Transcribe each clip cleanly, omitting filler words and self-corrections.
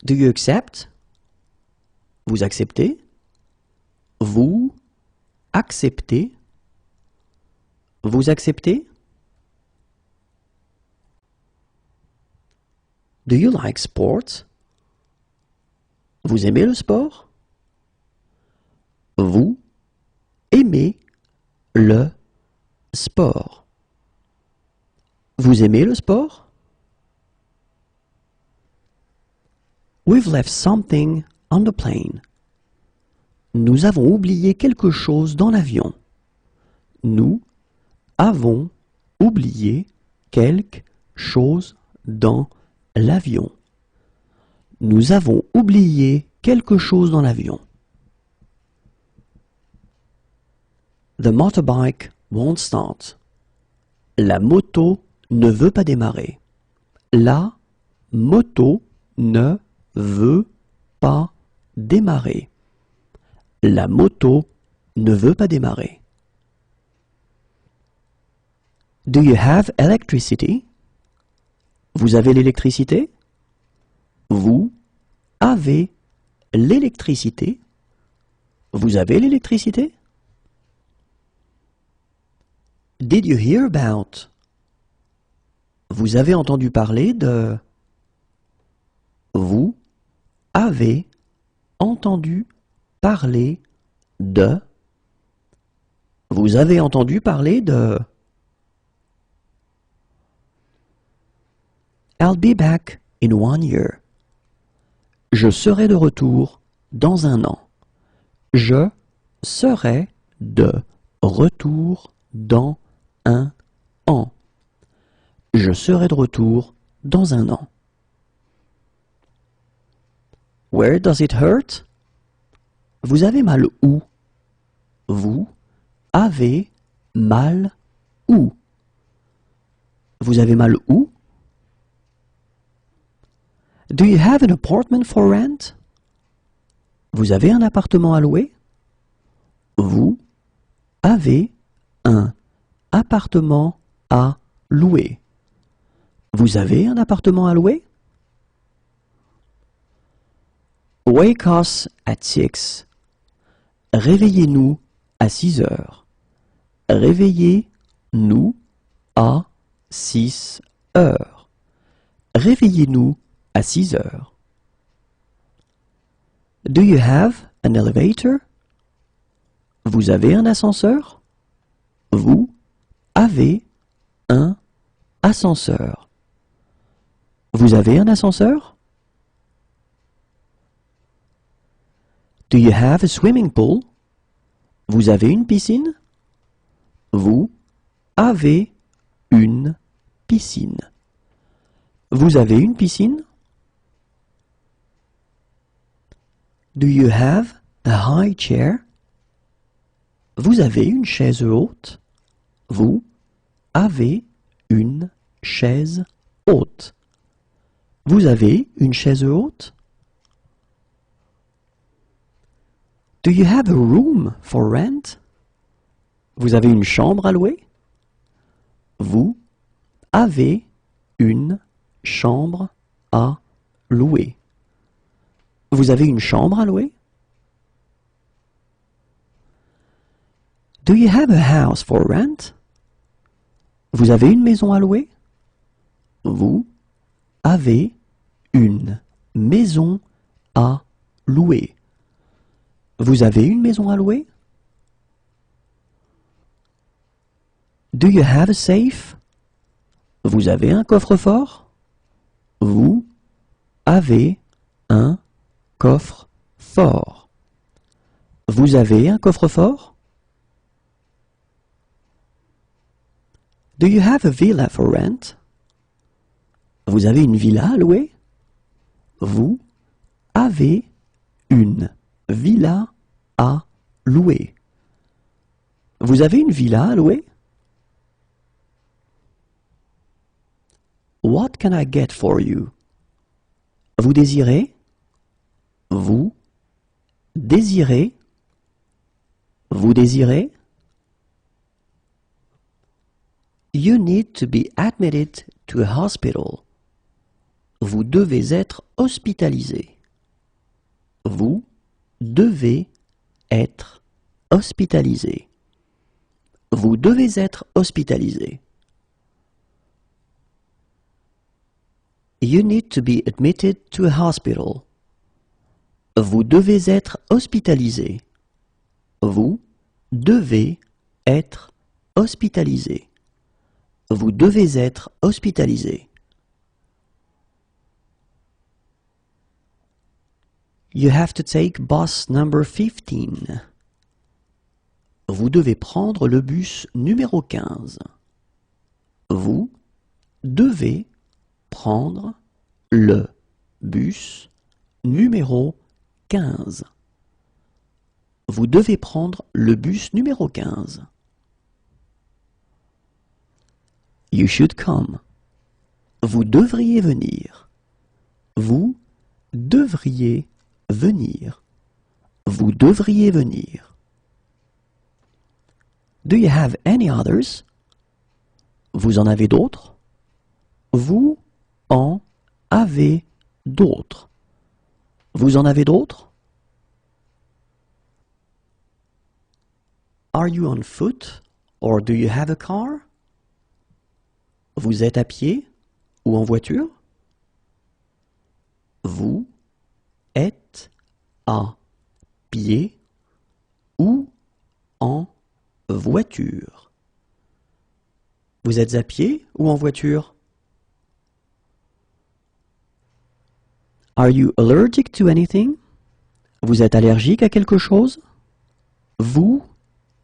Do you accept? Vous acceptez? Vous acceptez? Vous acceptez? Do you like sports? Vous aimez le sport? Vous aimez le sport? Vous aimez le sport? We've left something on the plane. Nous avons oublié quelque chose dans l'avion. Nous avons oublié quelque chose dans l'avion. Nous avons oublié quelque chose dans l'avion. The motorbike won't start. La moto ne veut pas démarrer. La moto ne veut pas démarrer. La moto ne veut pas démarrer. Do you have electricity? Vous avez l'électricité? Vous avez l'électricité? Vous avez l'électricité? Did you hear about? Vous avez entendu parler de? Vous avez entendu parler de? Vous avez entendu parler de? I'll be back in 1 year. Je serai de retour dans un an. Je serai de retour dans un an. Je serai de retour dans un an. Where does it hurt? Vous avez mal où? Vous avez mal où? Vous avez mal où? Do you have an apartment for rent? Vous avez un appartement à louer? Vous avez un appartement à louer. Vous avez un appartement à louer? Wake us at 6. Réveillez-nous à 6 heures. Réveillez-nous à 6 heures. Réveillez-nous à 6 heures. Do you have an elevator? Vous avez un ascenseur? Vous avez un ascenseur. Vous avez un ascenseur? Do you have a swimming pool? Vous avez une piscine? Vous avez une piscine. Vous avez une piscine? Do you have a high chair? Vous avez une chaise haute? Vous avez une chaise haute. Vous avez une chaise haute? Do you have a room for rent? Vous avez une chambre à louer? Vous avez une chambre à louer. Vous avez une chambre à louer? Do you have a house for rent? Vous avez une maison à louer? Vous avez une maison à louer. Vous avez une maison à louer? Do you have a safe? Vous avez un coffre-fort? Vous avez un coffre-fort. Vous avez un coffre-fort? Do you have a villa for rent? Vous avez une villa à louer? Vous avez une villa à louer. Vous avez une villa à louer? What can I get for you? Vous désirez? Vous désirez? Vous désirez? You need to be admitted to a hospital. Vous devez être hospitalisé. Vous devez être hospitalisé. Vous devez être hospitalisé. You need to be admitted to a hospital. Vous devez être hospitalisé. Vous devez être hospitalisé. Vous devez être hospitalisé. You have to take bus number 15. Vous devez prendre le bus numéro 15. Vous devez prendre le bus numéro 15. Vous devez prendre le bus numéro 15. You should come. Vous devriez venir. Vous devriez venir. Vous devriez venir. Do you have any others? Vous en avez d'autres? Vous en avez d'autres. Vous en avez d'autres? Are you on foot or do you have a car? Vous êtes à pied ou en voiture? Vous êtes à pied ou en voiture? Vous êtes à pied ou en voiture? Are you allergic to anything? Vous êtes allergique à quelque chose? Vous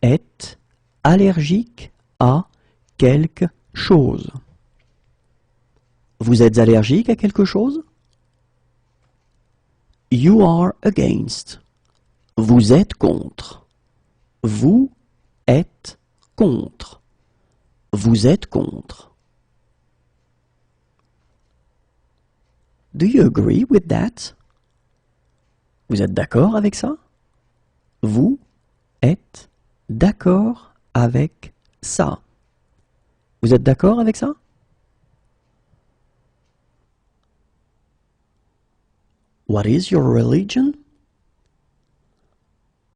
êtes allergique à quelque chose. Vous êtes allergique à quelque chose? You are against. Vous êtes contre. Vous êtes contre. Vous êtes contre. Do you agree with that? Vous êtes d'accord avec ça? Vous êtes d'accord avec ça? Vous êtes d'accord avec ça? What is your religion?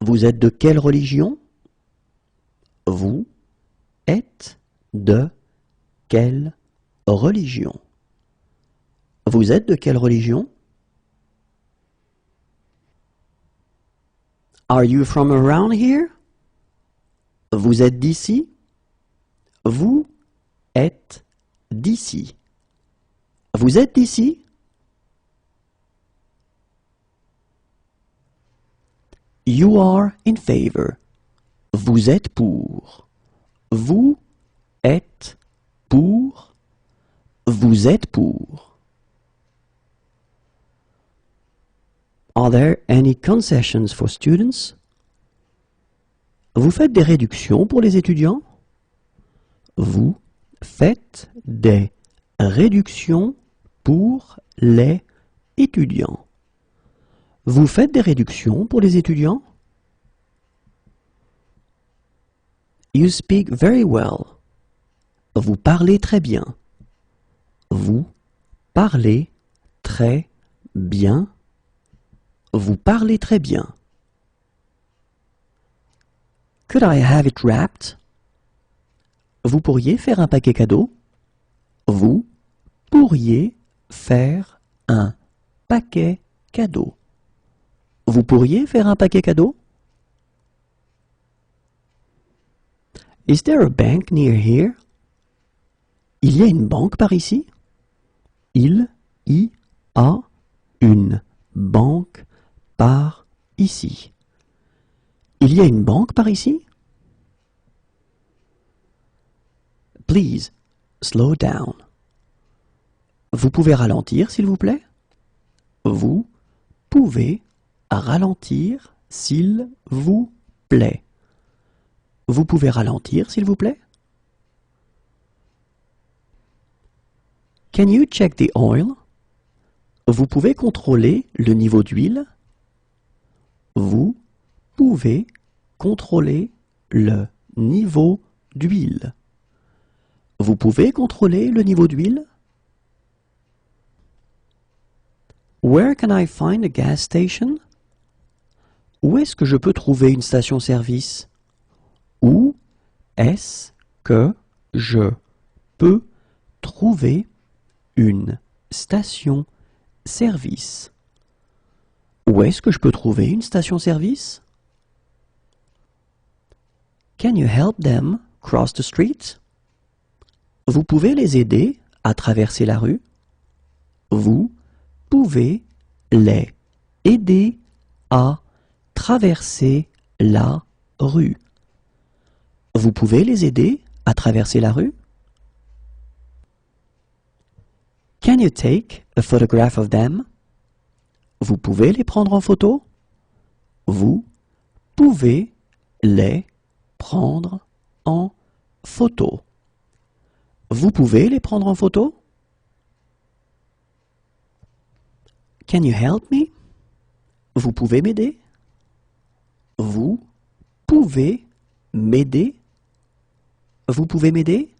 Vous êtes de quelle religion? Vous êtes de quelle religion? Vous êtes de quelle religion? Are you from around here? Vous êtes d'ici? Vous êtes d'ici. Vous êtes d'ici? You are in favor. Vous êtes pour. Vous êtes pour. Vous êtes pour. Are there any concessions for students? Vous faites des réductions pour les étudiants? Vous faites des réductions pour les étudiants. Vous faites des réductions pour les étudiants? You speak very well. Vous parlez très bien. Vous parlez très bien. Vous parlez très bien. Could I have it wrapped? Vous pourriez faire un paquet cadeau? Vous pourriez faire un paquet cadeau. Vous pourriez faire un paquet cadeau? Is there a bank near here? Il y a une banque par ici? Il y a une banque par ici. Il y a une banque par ici? Please, slow down. Vous pouvez ralentir, s'il vous plaît? Vous pouvez ralentir, s'il vous plaît. Vous pouvez ralentir, s'il vous plaît? Can you check the oil? Vous pouvez contrôler le niveau d'huile? Vous pouvez contrôler le niveau d'huile. Vous pouvez contrôler le niveau d'huile? Where can I find a gas station? Où est-ce que je peux trouver une station-service? Où est-ce que je peux trouver une station-service? Où est-ce que je peux trouver une station-service? Can you help them cross the street? Vous pouvez les aider à traverser la rue? Vous pouvez les aider à traverser la rue. Vous pouvez les aider à traverser la rue? Can you take a photograph of them? Vous pouvez les prendre en photo? Vous pouvez les prendre en photo. Vous pouvez les prendre en photo? Can you help me? Vous pouvez m'aider? Vous pouvez m'aider? Vous pouvez m'aider?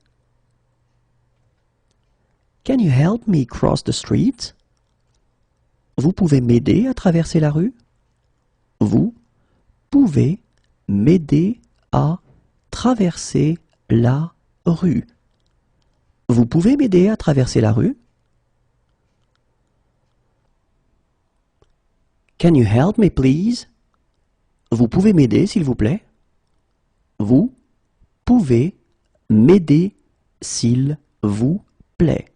Can you help me cross the street? Vous pouvez m'aider à traverser la rue? Vous pouvez m'aider à traverser la rue? Vous pouvez m'aider à traverser la rue? Can you help me please? Vous pouvez m'aider s'il vous plaît? Vous pouvez m'aider s'il vous plaît?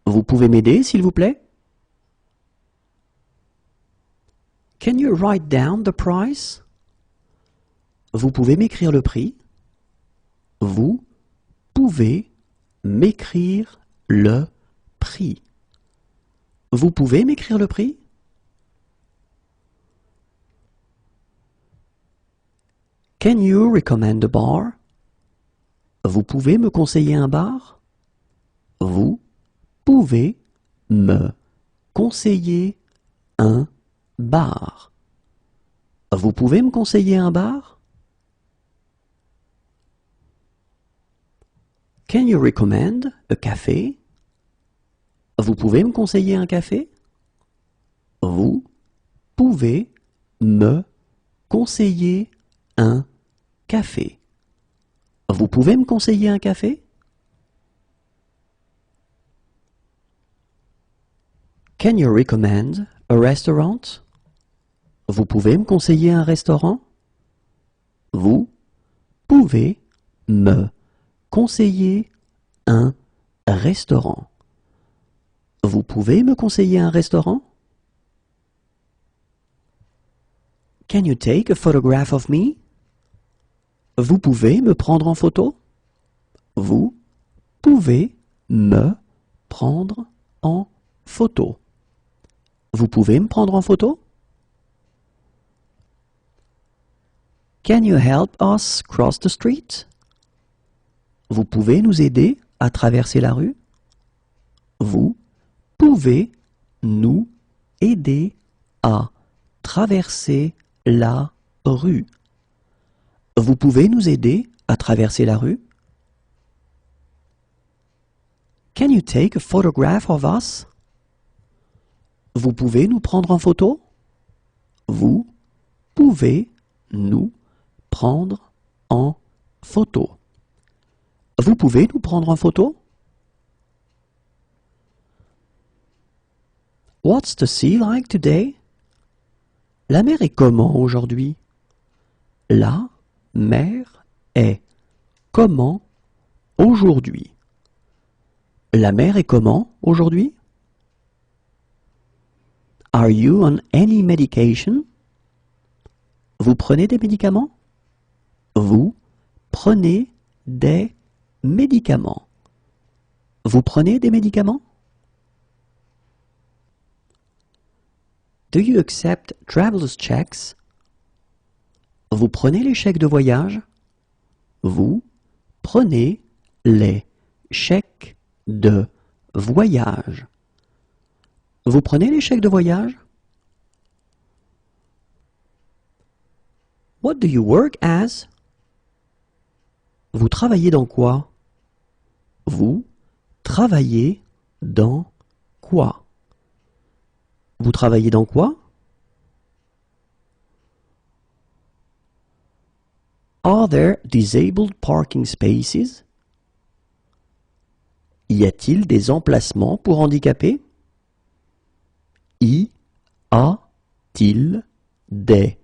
Vous pouvez m'aider s'il vous plaît? Can you write down the price? Vous pouvez m'écrire le prix? Vous pouvez m'écrire le prix? Vous pouvez m'écrire le prix? Can you recommend a bar? Vous pouvez me conseiller un bar? Vous pouvez me conseiller un bar? Vous pouvez me conseiller un bar? Can you recommend a café? Vous pouvez me conseiller un café? Vous pouvez me conseiller un café? Vous pouvez me conseiller un café? Can you recommend a restaurant? Vous pouvez me conseiller un restaurant? Vous pouvez me conseiller un restaurant? Vous pouvez me conseiller un restaurant? Can you take a photograph of me? Vous pouvez me prendre en photo? Vous pouvez me prendre en photo? Vous pouvez me prendre en photo? Can you help us cross the street? Vous pouvez nous aider à traverser la rue? Vous pouvez nous aider à traverser la rue? Vous pouvez nous aider à traverser la rue? Can you take a photograph of us? Vous pouvez nous prendre en photo? Vous pouvez nous prendre en photo? Vous pouvez nous prendre en photo? What's the sea like today? La mer est comment aujourd'hui? La mer est comment aujourd'hui? La mer est comment aujourd'hui? Are you on any medication? Vous prenez des médicaments? Vous prenez des médicaments? Vous prenez des médicaments? Do you accept traveler's checks? Vous prenez les chèques de voyage? Vous prenez les chèques de voyage? Vous prenez les chèques de voyage? What do you work as? Vous travaillez dans quoi? Vous travaillez dans quoi? Vous travaillez dans quoi? Are there disabled parking spaces? Y a-t-il des emplacements pour handicapés? Y a-t-il des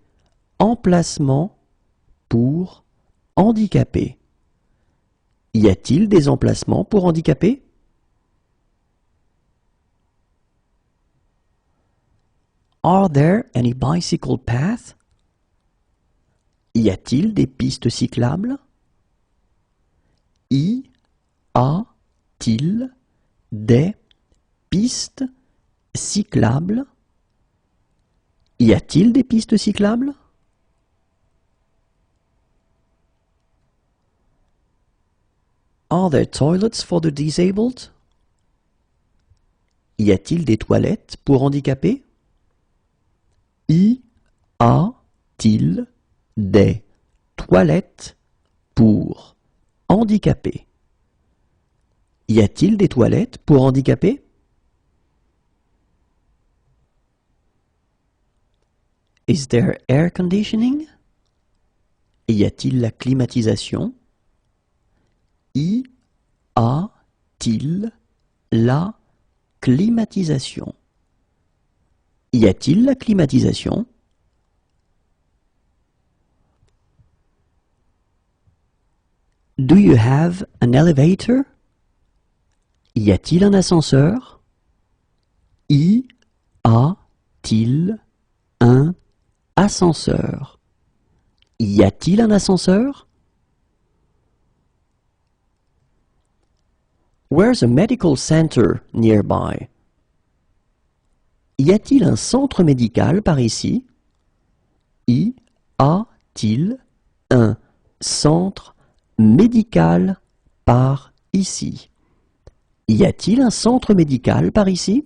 emplacements pour handicapés? Y a-t-il des emplacements pour handicapés? Are there any bicycle paths? Y a-t-il des pistes cyclables? Y a-t-il des pistes cyclables? Y a-t-il des pistes cyclables? Are there toilets for the disabled? Y a-t-il des toilettes pour handicapés? Y a-t-il des toilettes pour handicapés? Y a-t-il des toilettes pour handicapés? Is there air conditioning? Y a-t-il la climatisation? Y a-t-il la climatisation? Y a-t-il la climatisation? Do you have an elevator? Y a-t-il un ascenseur? Y a-t-il un ascenseur? Y a-t-il un ascenseur? Where's a medical center nearby? Y a-t-il un centre médical par ici? Y a-t-il un centre médical par ici? Y a-t-il un centre médical par ici?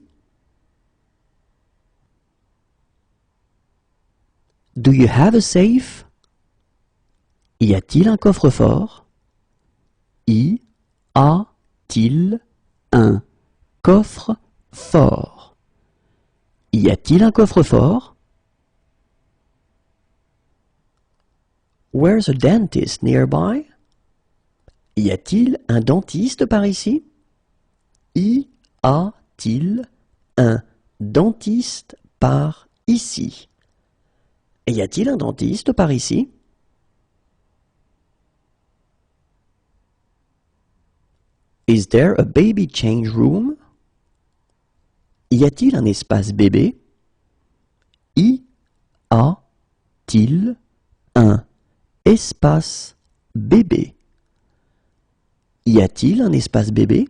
Do you have a safe? Y a-t-il un coffre-fort? Y a-t-il un coffre-fort? Y a-t-il un coffre-fort? Where's a dentist nearby? Y a-t-il un dentiste par ici? Y a-t-il un dentiste par ici? Y a-t-il un dentiste par ici? Is there a baby change room? Y a-t-il un espace bébé? Y a-t-il un espace bébé? Y a-t-il un espace bébé?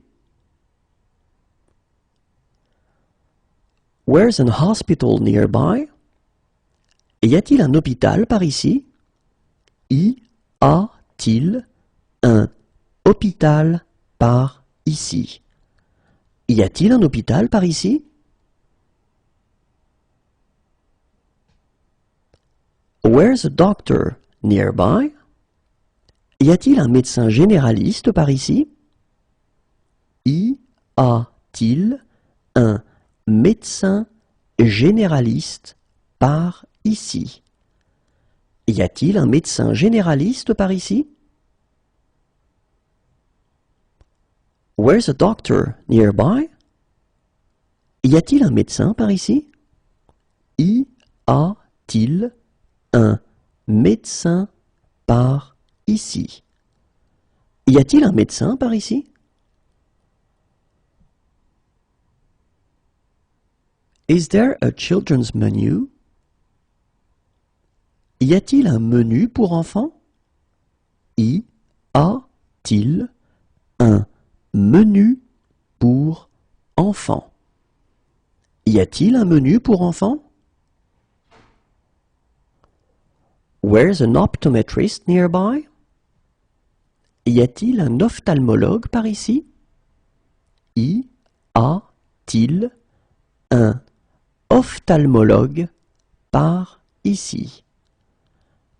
Where's an hospital nearby? Y a-t-il un hôpital par ici? Y a-t-il un hôpital par ici? Y a-t-il un hôpital par ici? Where's a doctor nearby? Y a-t-il un médecin généraliste par ici? Y a-t-il un médecin généraliste par ici? Y a-t-il un médecin généraliste par ici? Where's a doctor nearby? Y a-t-il un médecin par ici? Y a-t-il un médecin par ici? Y a-t-il un médecin par ici? Is there a children's menu? Y a-t-il un menu pour enfants? Y a-t-il un menu pour enfants? Y a-t-il un menu pour enfants? Where's an optometrist nearby? Y a-t-il un ophtalmologue par ici? Y a-t-il un ophtalmologue par ici?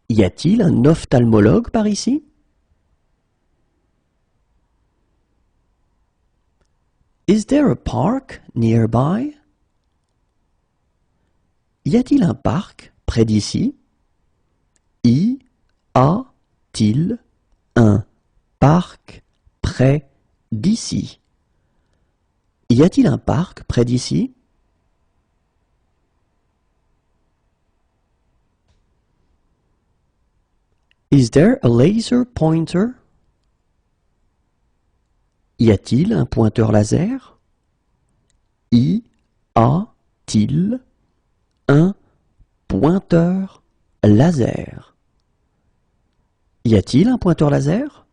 Y a-t-il un ophtalmologue par ici? Is there a park nearby? Y a-t-il un parc près d'ici? Y a-t-il a-t-il un parc près d'ici? Y a-t-il un parc près d'ici? Is there a laser pointer? Y a-t-il un pointeur laser? Y a-t-il un pointeur laser? Y a-t-il un pointeur laser?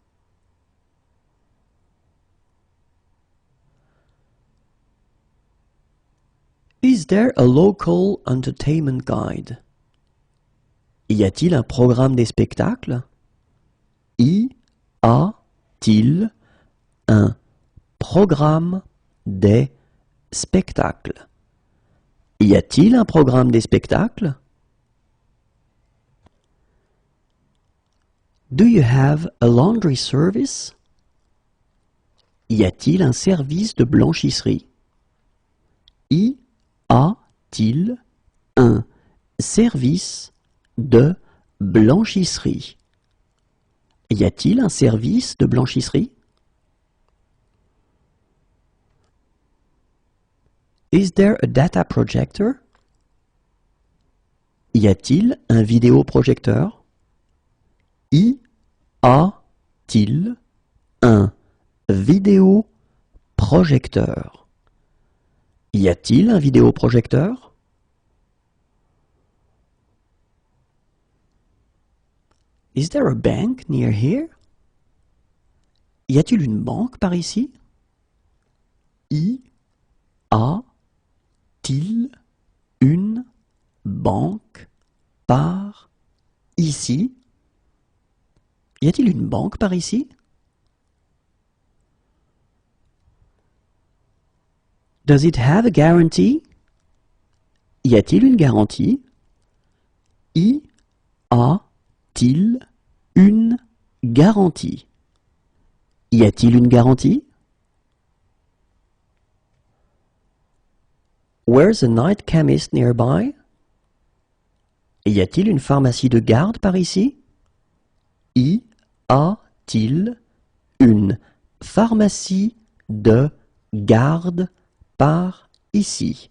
Is there a local entertainment guide? Y a-t-il un programme des spectacles? Y a-t-il un programme des spectacles? Y a-t-il un programme des spectacles? Do you have a laundry service? Y a-t-il un service de blanchisserie? Y a-t-il un service de blanchisserie? Y a-t-il un service de blanchisserie? Is there a data projector? Y a-t-il un vidéoprojecteur? Y a-t-il un vidéoprojecteur? Y a-t-il un vidéoprojecteur? Is there a bank near here? Y a-t-il une banque par ici? Y a-t-il une banque par ici? Y a-t-il une banque par ici? Does it have a guarantee? Y a-t-il une garantie? Y a-t-il une garantie? Y a-t-il une garantie? Where's a night chemist nearby? Y a-t-il une pharmacie de garde par ici? Y a-t-il une pharmacie de garde par ici?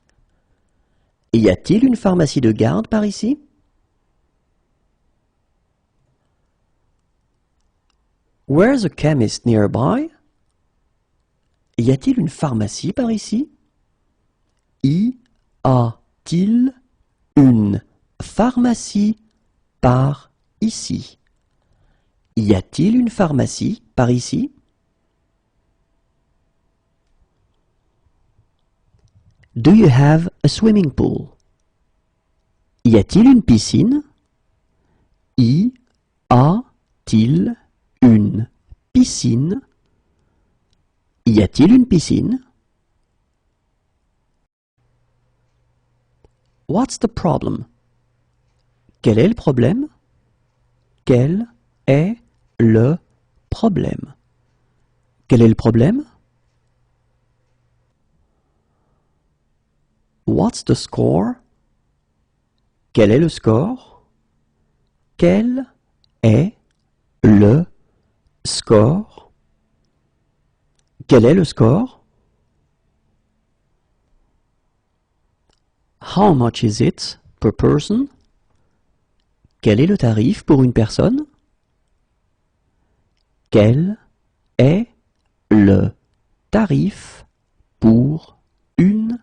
Y a-t-il une pharmacie de garde par ici? Where's a chemist nearby? Y a-t-il une pharmacie par ici? Y a-t-il une pharmacie par ici? Y a-t-il une pharmacie par ici? Do you have a swimming pool? Y a-t-il une piscine? Y a-t-il une piscine? Y a-t-il une piscine? What's the problem? Quel est le problème? Quel est le problème? Quel est le problème? What's the score? Quel est le score? Quel est le score? Quel est le score? How much is it per person? Quel est le tarif pour une personne? Quel est le tarif pour une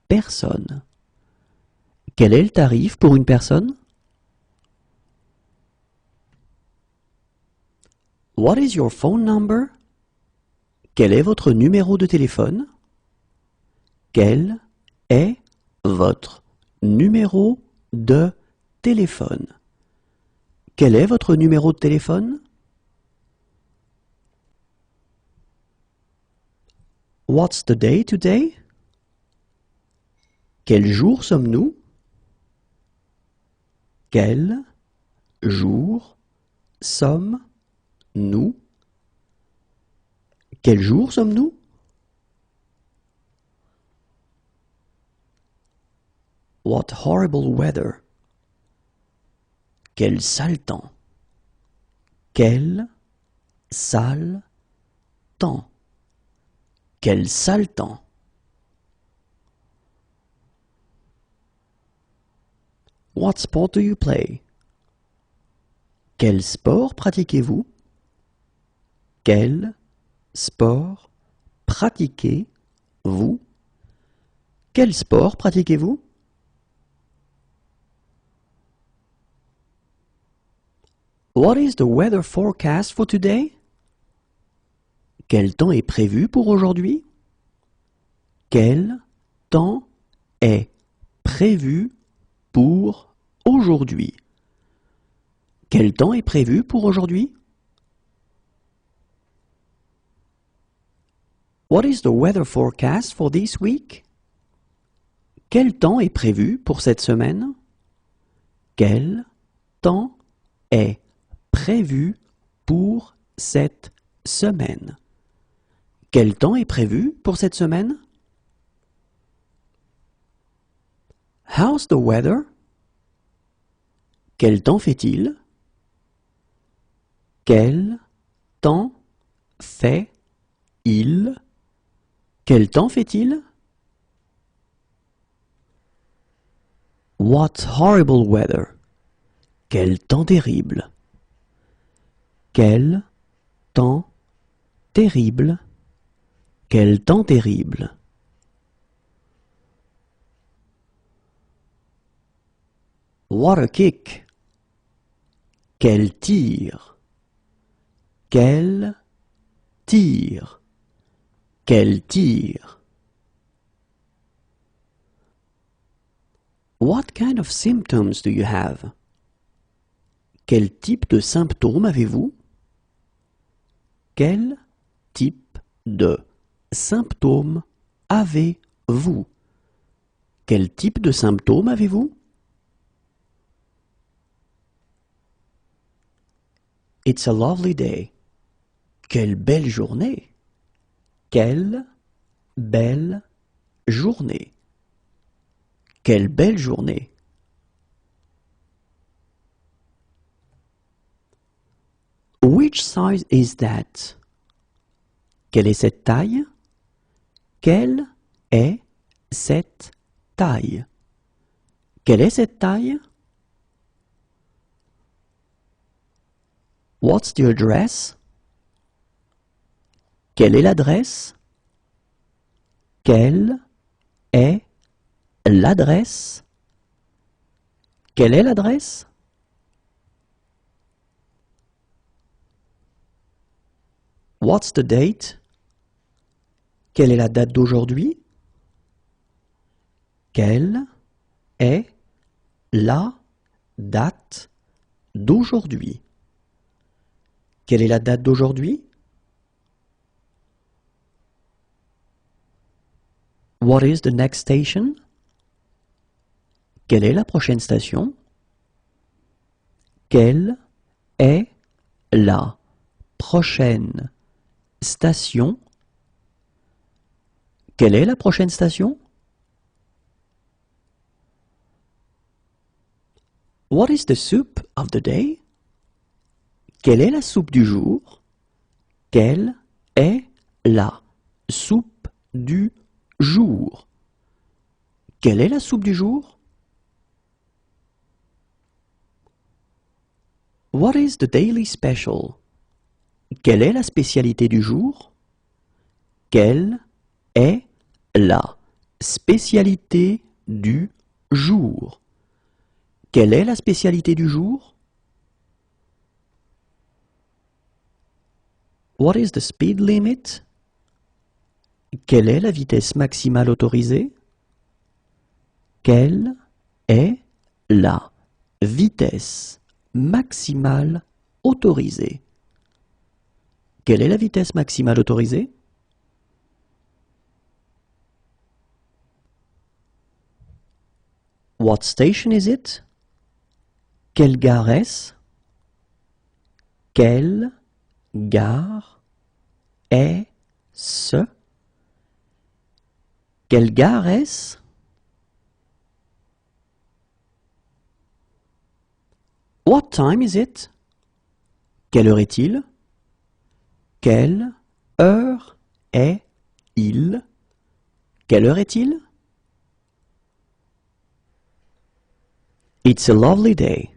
personne? Quel est le tarif pour une personne? What is your phone number? Quel est votre numéro de téléphone? Quel est votre numéro de téléphone? Quel est votre numéro de téléphone? What's the day today? Quel jour sommes-nous? Quel jour sommes-nous? Quel jour sommes-nous? What horrible weather! Quel sale temps! Quel sale temps. Quel sale temps. What sport do you play? Quel sport pratiquez-vous? Quel sport pratiquez-vous? Quel sport pratiquez-vous? What is the weather forecast for today? Quel temps est prévu pour aujourd'hui? Quel temps est prévu pour aujourd'hui? Quel temps est prévu pour aujourd'hui? What is the weather forecast for this week? Quel temps est prévu pour cette semaine? Quel temps est prévu pour cette semaine? Quel temps est prévu pour cette semaine? How's the weather? Quel temps fait-il? Quel temps fait-il? Quel temps fait-il? What horrible weather! Quel temps terrible! Quel temps terrible! Quel temps terrible! What a kick! Quel tir! Quel tir! Quel tir! What kind of symptoms do you have? Quel type de symptômes avez-vous? Quel type de symptômes avez-vous? Quel type de symptômes avez-vous? It's a lovely day. Quelle belle journée! Quelle belle journée! Quelle belle journée! Which size is that? Quelle est cette taille? Quelle est cette taille? Quelle est cette taille? What's the address? Quelle est l'adresse? Quelle est l'adresse? Quelle est l'adresse? What's the date? Quelle est la date d'aujourd'hui? Quelle est la date d'aujourd'hui? Quelle est la date d'aujourd'hui? What is the next station? Quelle est la prochaine station? Quelle est la prochaine station? Quelle est la prochaine station? What is the soup of the day? Quelle est la soupe du jour? Quelle est la soupe du jour? Quelle est la soupe du jour? What is the daily special? Quelle est la spécialité du jour? Quelle est la spécialité du jour? Quelle est la spécialité du jour? What is the speed limit? Quelle est la vitesse maximale autorisée? Quelle est la vitesse maximale autorisée? Quelle est la vitesse maximale autorisée? What station is it? Quelle gare est-ce? Quelle gare est-ce? Quelle gare est-ce? What time is it? Quelle heure est-il? Quelle heure est-il? Quelle heure est-il? It's a lovely day.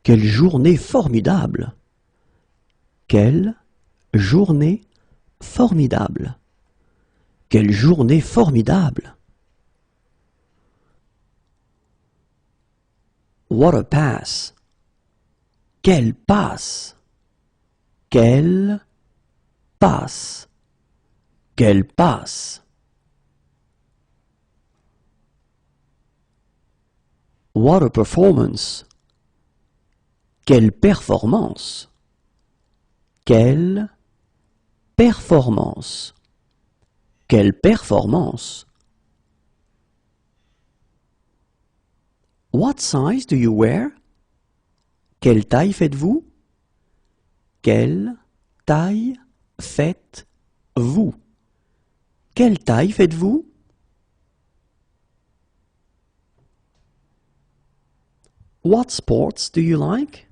Quelle journée formidable! Quelle journée formidable! Quelle journée formidable! What a pass! Quelle passe! Quelle passe! Quelle passe! What a performance! Quelle performance! Quelle performance! Quelle performance! What size do you wear? Quelle taille faites-vous? Quelle taille faites-vous? Quelle taille faites-vous? What sports do you like?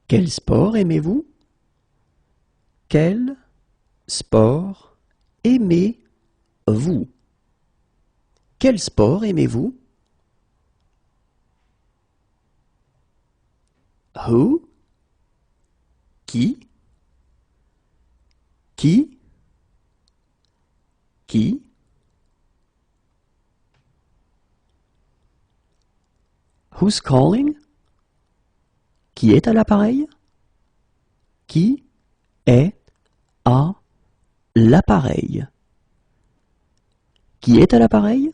Quel sport aimez-vous? Quel sport aimez-vous? Quel sport aimez-vous? Who? Qui? Qui? Qui? Who's calling? Qui est à l'appareil? Qui est à l'appareil? Qui est à l'appareil?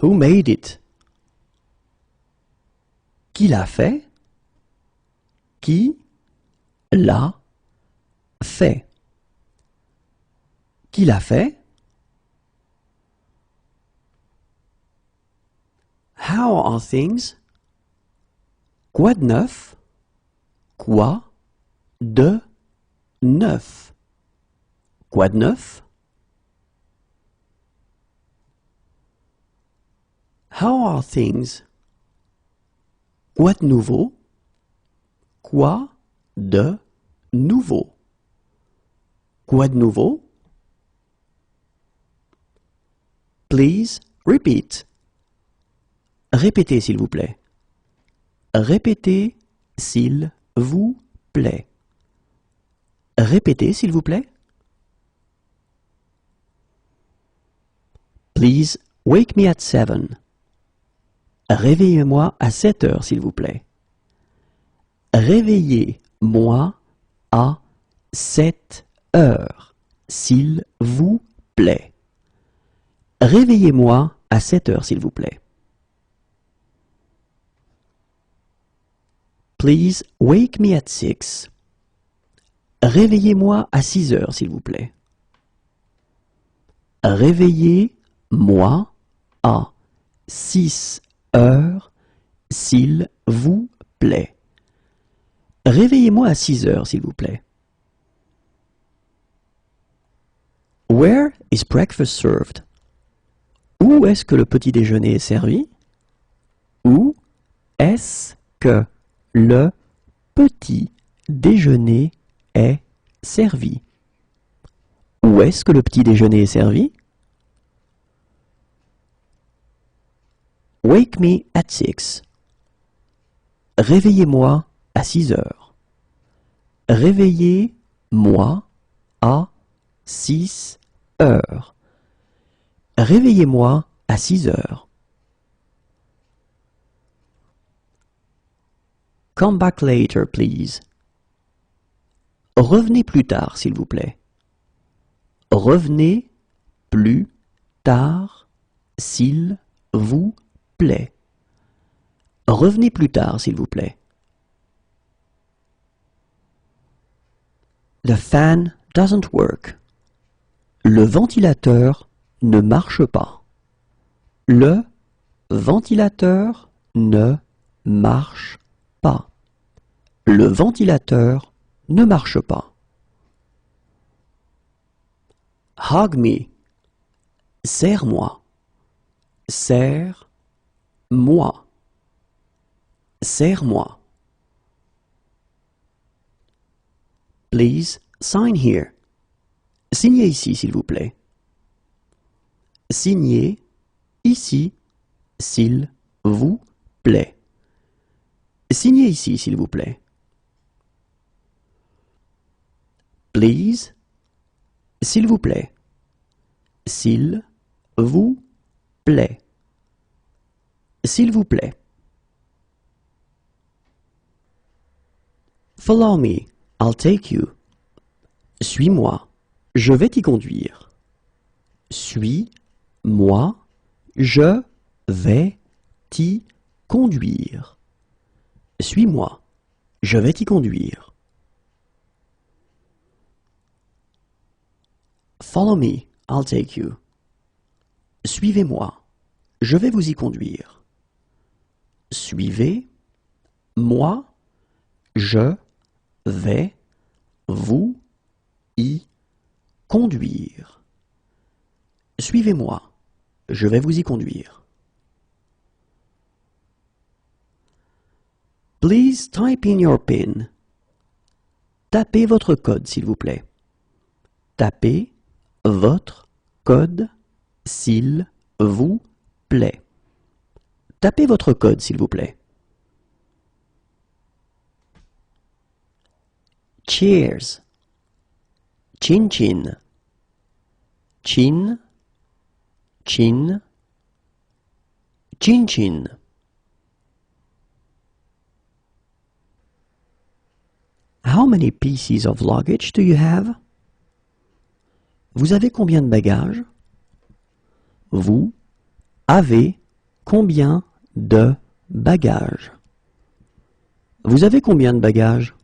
Who made it? Qui l'a fait? Qui l'a fait? Qui l'a fait? How are things? Quoi de neuf? Quoi de neuf? Quoi de neuf? How are things? Quoi de nouveau? Quoi de nouveau? Quoi de nouveau? Please repeat. Répétez s'il vous plaît. Répétez s'il vous plaît. Répétez s'il vous plaît. Please wake me at 7. Réveillez-moi à 7 heures s'il vous plaît. Réveillez-moi à 7 heures s'il vous plaît. Réveillez-moi à 7 heures s'il vous plaît. Please wake me at 6. Réveillez-moi à 6 heures s'il vous plaît. Réveillez-moi à 6 heures s'il vous plaît. Réveillez-moi à 6 heures s'il vous plaît. Where is breakfast served? Où est-ce que le petit déjeuner est servi? Où est-ce que le petit déjeuner est servi? Où est-ce que le petit déjeuner est servi? Wake me at 6. Réveillez-moi à 6 heures. Réveillez-moi à 6 heures. Réveillez-moi à 6 heures. Come back later, please. Revenez plus tard, s'il vous plaît. Revenez plus tard, s'il vous plaît. Revenez plus tard, s'il vous plaît. The fan doesn't work. Le ventilateur ne marche pas. Le ventilateur ne marche pas. Le ventilateur ne marche pas. Hug me. Serre-moi. Serre-moi. Serre-moi. Please sign here. Signez ici, s'il vous plaît. Signez ici, s'il vous plaît. Signez ici, s'il vous plaît. Please, s'il vous plaît. S'il vous plaît. S'il vous plaît. Follow me, I'll take you. Suis-moi, je vais t'y conduire. Suis-moi, je vais t'y conduire. Suis-moi, je vais t'y conduire. Follow me, I'll take you. Suivez-moi, je vais vous y conduire. Suivez-moi, je vais vous y conduire. Suivez-moi, je vais vous y conduire. Please type in your PIN. Tapez votre code, s'il vous plaît. Tapez votre code, s'il vous plaît. Tapez votre code, s'il vous plaît. Cheers. Chin chin. Chin, chin, chin chin. How many pieces of luggage do you have? Vous avez combien de bagages? Vous avez combien de bagages? Vous avez combien de bagages?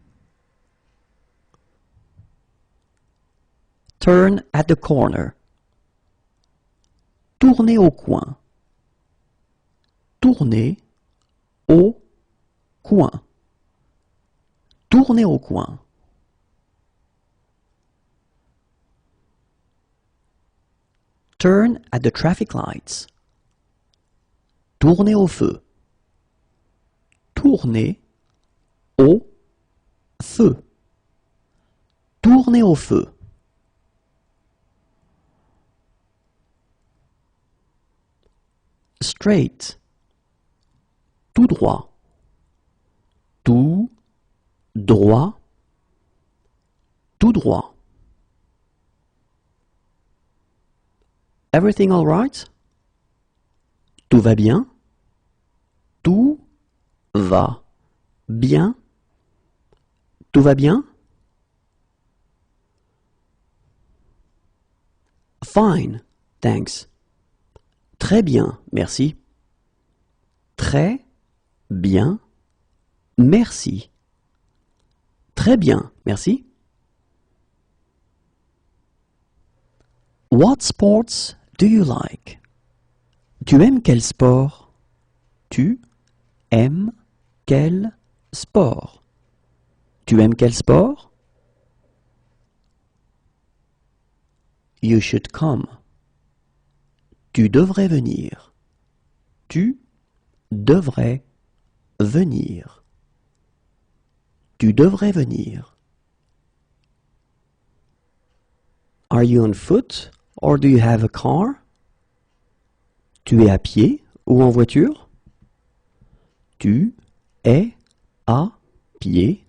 Turn at the corner. Tournez au coin. Tournez au coin. Tournez au coin. Turn at the traffic lights. Tournez au feu. Tournez au feu. Tournez au feu. Straight. Tout droit. Tout droit. Tout droit. Everything all right? Tout va bien? Tout va bien? Tout va bien? Fine, thanks. Très bien, merci. Très bien, merci. Très bien, merci. What sports do you like? Tu aimes quel sport? Tu aimes quel sport? Tu aimes quel sport? You should come. Tu devrais venir. Tu devrais venir. Tu devrais venir. Are you on foot or do you have a car? Tu es à pied ou en voiture? Tu es à pied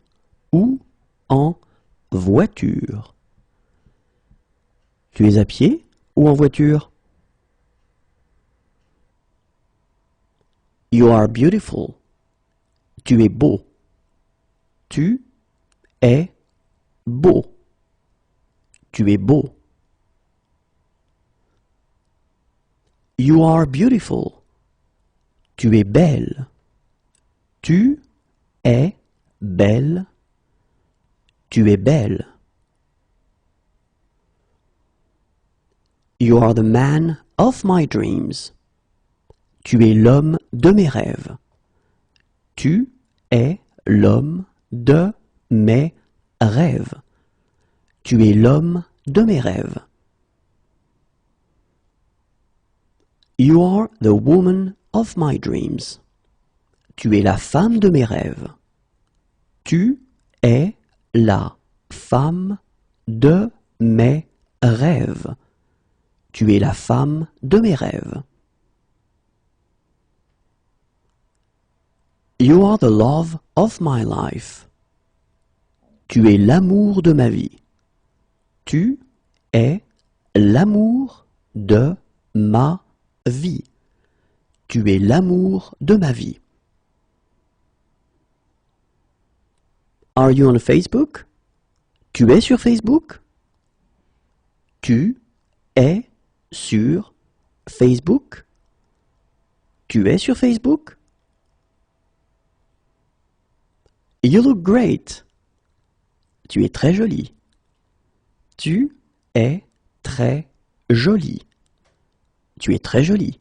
ou en voiture? Tu es à pied ou en voiture? You are beautiful. Tu es beau. Tu es beau. Tu es beau. You are beautiful. Tu es belle. Tu es belle. Tu es belle. You are the man of my dreams. Tu es l'homme de mes rêves. Tu es l'homme de mes rêves. Tu es l'homme de mes rêves. You are the woman of my dreams. Tu es la femme de mes rêves. Tu es la femme de mes rêves. Tu es la femme de mes rêves. You are the love of my life. Tu es l'amour de ma vie. Tu es l'amour de ma vie. Tu es l'amour de ma vie. Are you on Facebook? Tu es sur Facebook? Tu es sur Facebook? Tu es sur Facebook? You look great. Tu es très jolie. Tu es très jolie. Tu es très jolie.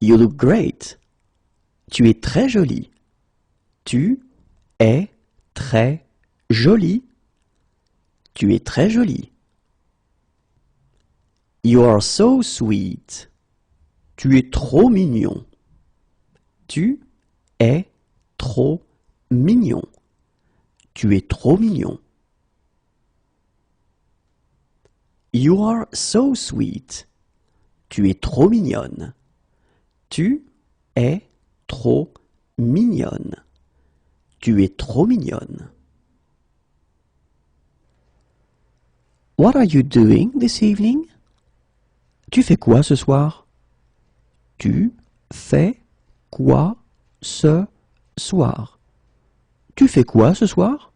You look great. Tu es très jolie. Tu es très jolie. Tu es très jolie. You are so sweet. Tu es trop mignon. Tu es trop mignon. Tu es trop mignon. You are so sweet. Tu es trop mignonne. Tu es trop mignonne. Tu es trop mignonne. What are you doing this evening? Tu fais quoi ce soir? Tu fais quoi ce soir? Tu fais quoi ce soir?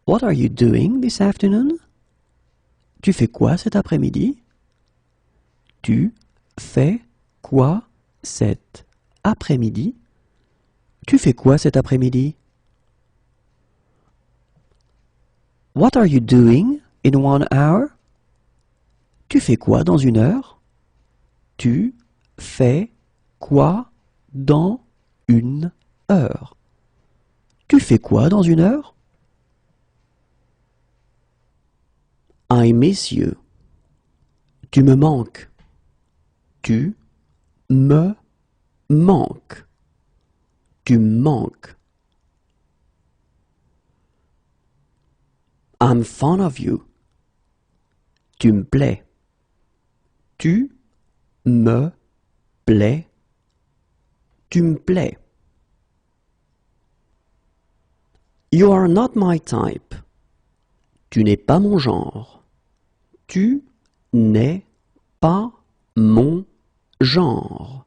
What are you doing this afternoon? Tu fais quoi cet après-midi? Tu fais quoi cet après-midi? Tu fais quoi cet après-midi? What are you doing in 1 hour? Tu fais quoi dans 1 heure? Tu fais quoi dans 1 heure? Tu fais quoi dans 1 heure? I miss you. Tu me manques. Tu me manques. Tu me manques. I'm fond of you. Tu me plais. Tu me plais. Tu me plais. You are not my type. Tu n'es pas mon genre. Tu n'es pas mon genre.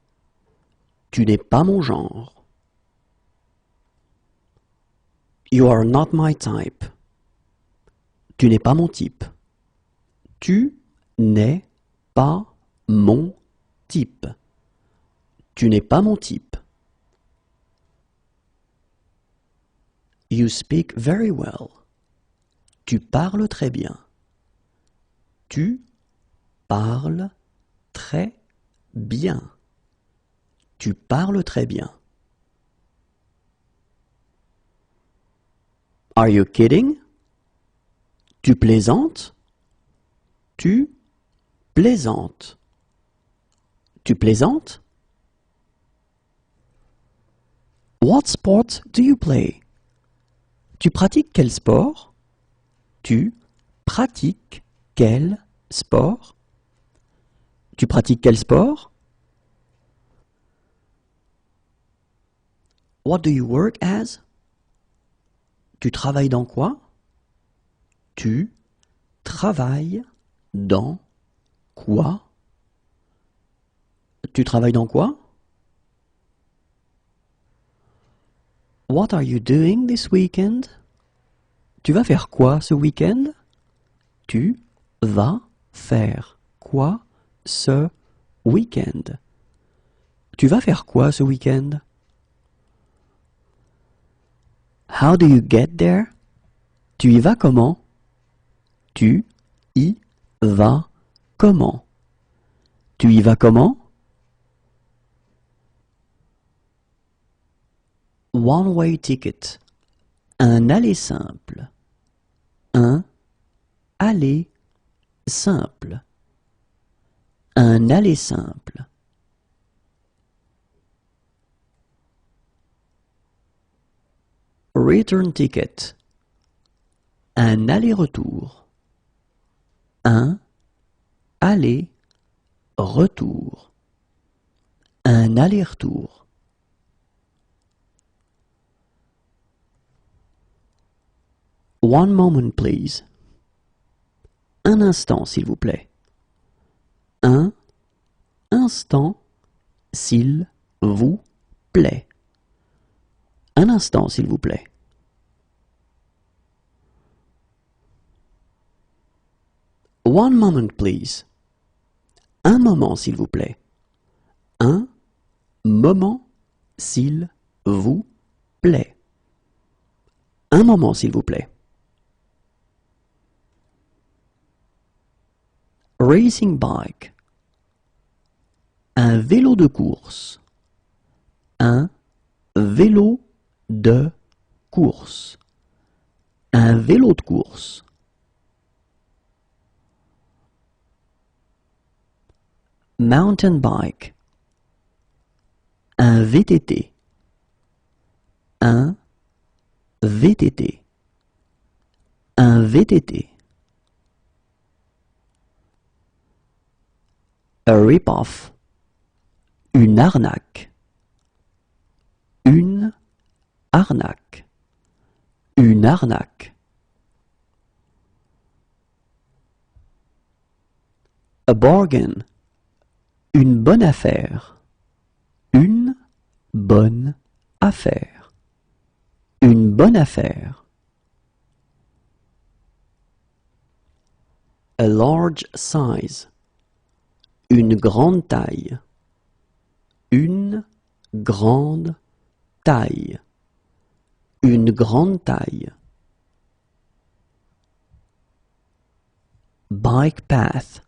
Tu n'es pas mon genre. You are not my type. Tu n'es pas mon type. Tu n'es pas mon type. Tu n'es pas mon type. You speak very well. Tu parles très bien. Tu parles très bien. Tu parles très bien. Are you kidding? Tu plaisantes? Tu plaisantes. Tu plaisantes? What sport do you play? Tu pratiques quel sport? Tu pratiques quel sport? Tu pratiques quel sport? What do you work as? Tu travailles dans quoi? Tu travailles dans quoi? Tu travailles dans quoi? What are you doing this weekend? Tu vas faire quoi ce week-end? Tu vas faire quoi ce week-end? Tu vas faire quoi ce week-end? How do you get there? Tu y vas comment? Tu y vas comment? Tu y vas comment? One-way ticket. Un aller simple. Un aller simple. Un aller simple. Return ticket. Un aller-retour. Un aller-retour. Un aller-retour. One moment, please. Un instant, s'il vous plaît. Un instant, s'il vous plaît. Un instant, s'il vous plaît. One moment, please. Un moment, s'il vous plaît. Un moment, s'il vous plaît. Un moment, s'il vous plaît. Racing bike. Un vélo de course. Un vélo de course. Un vélo de course. Mountain bike. Un VTT. Un VTT. Un VTT. A rip-off. Une arnaque. Une arnaque. Une arnaque. A bargain. Une bonne affaire. Une bonne affaire. Une bonne affaire. A large size. Une grande taille. Une grande taille. Une grande taille. Bike path.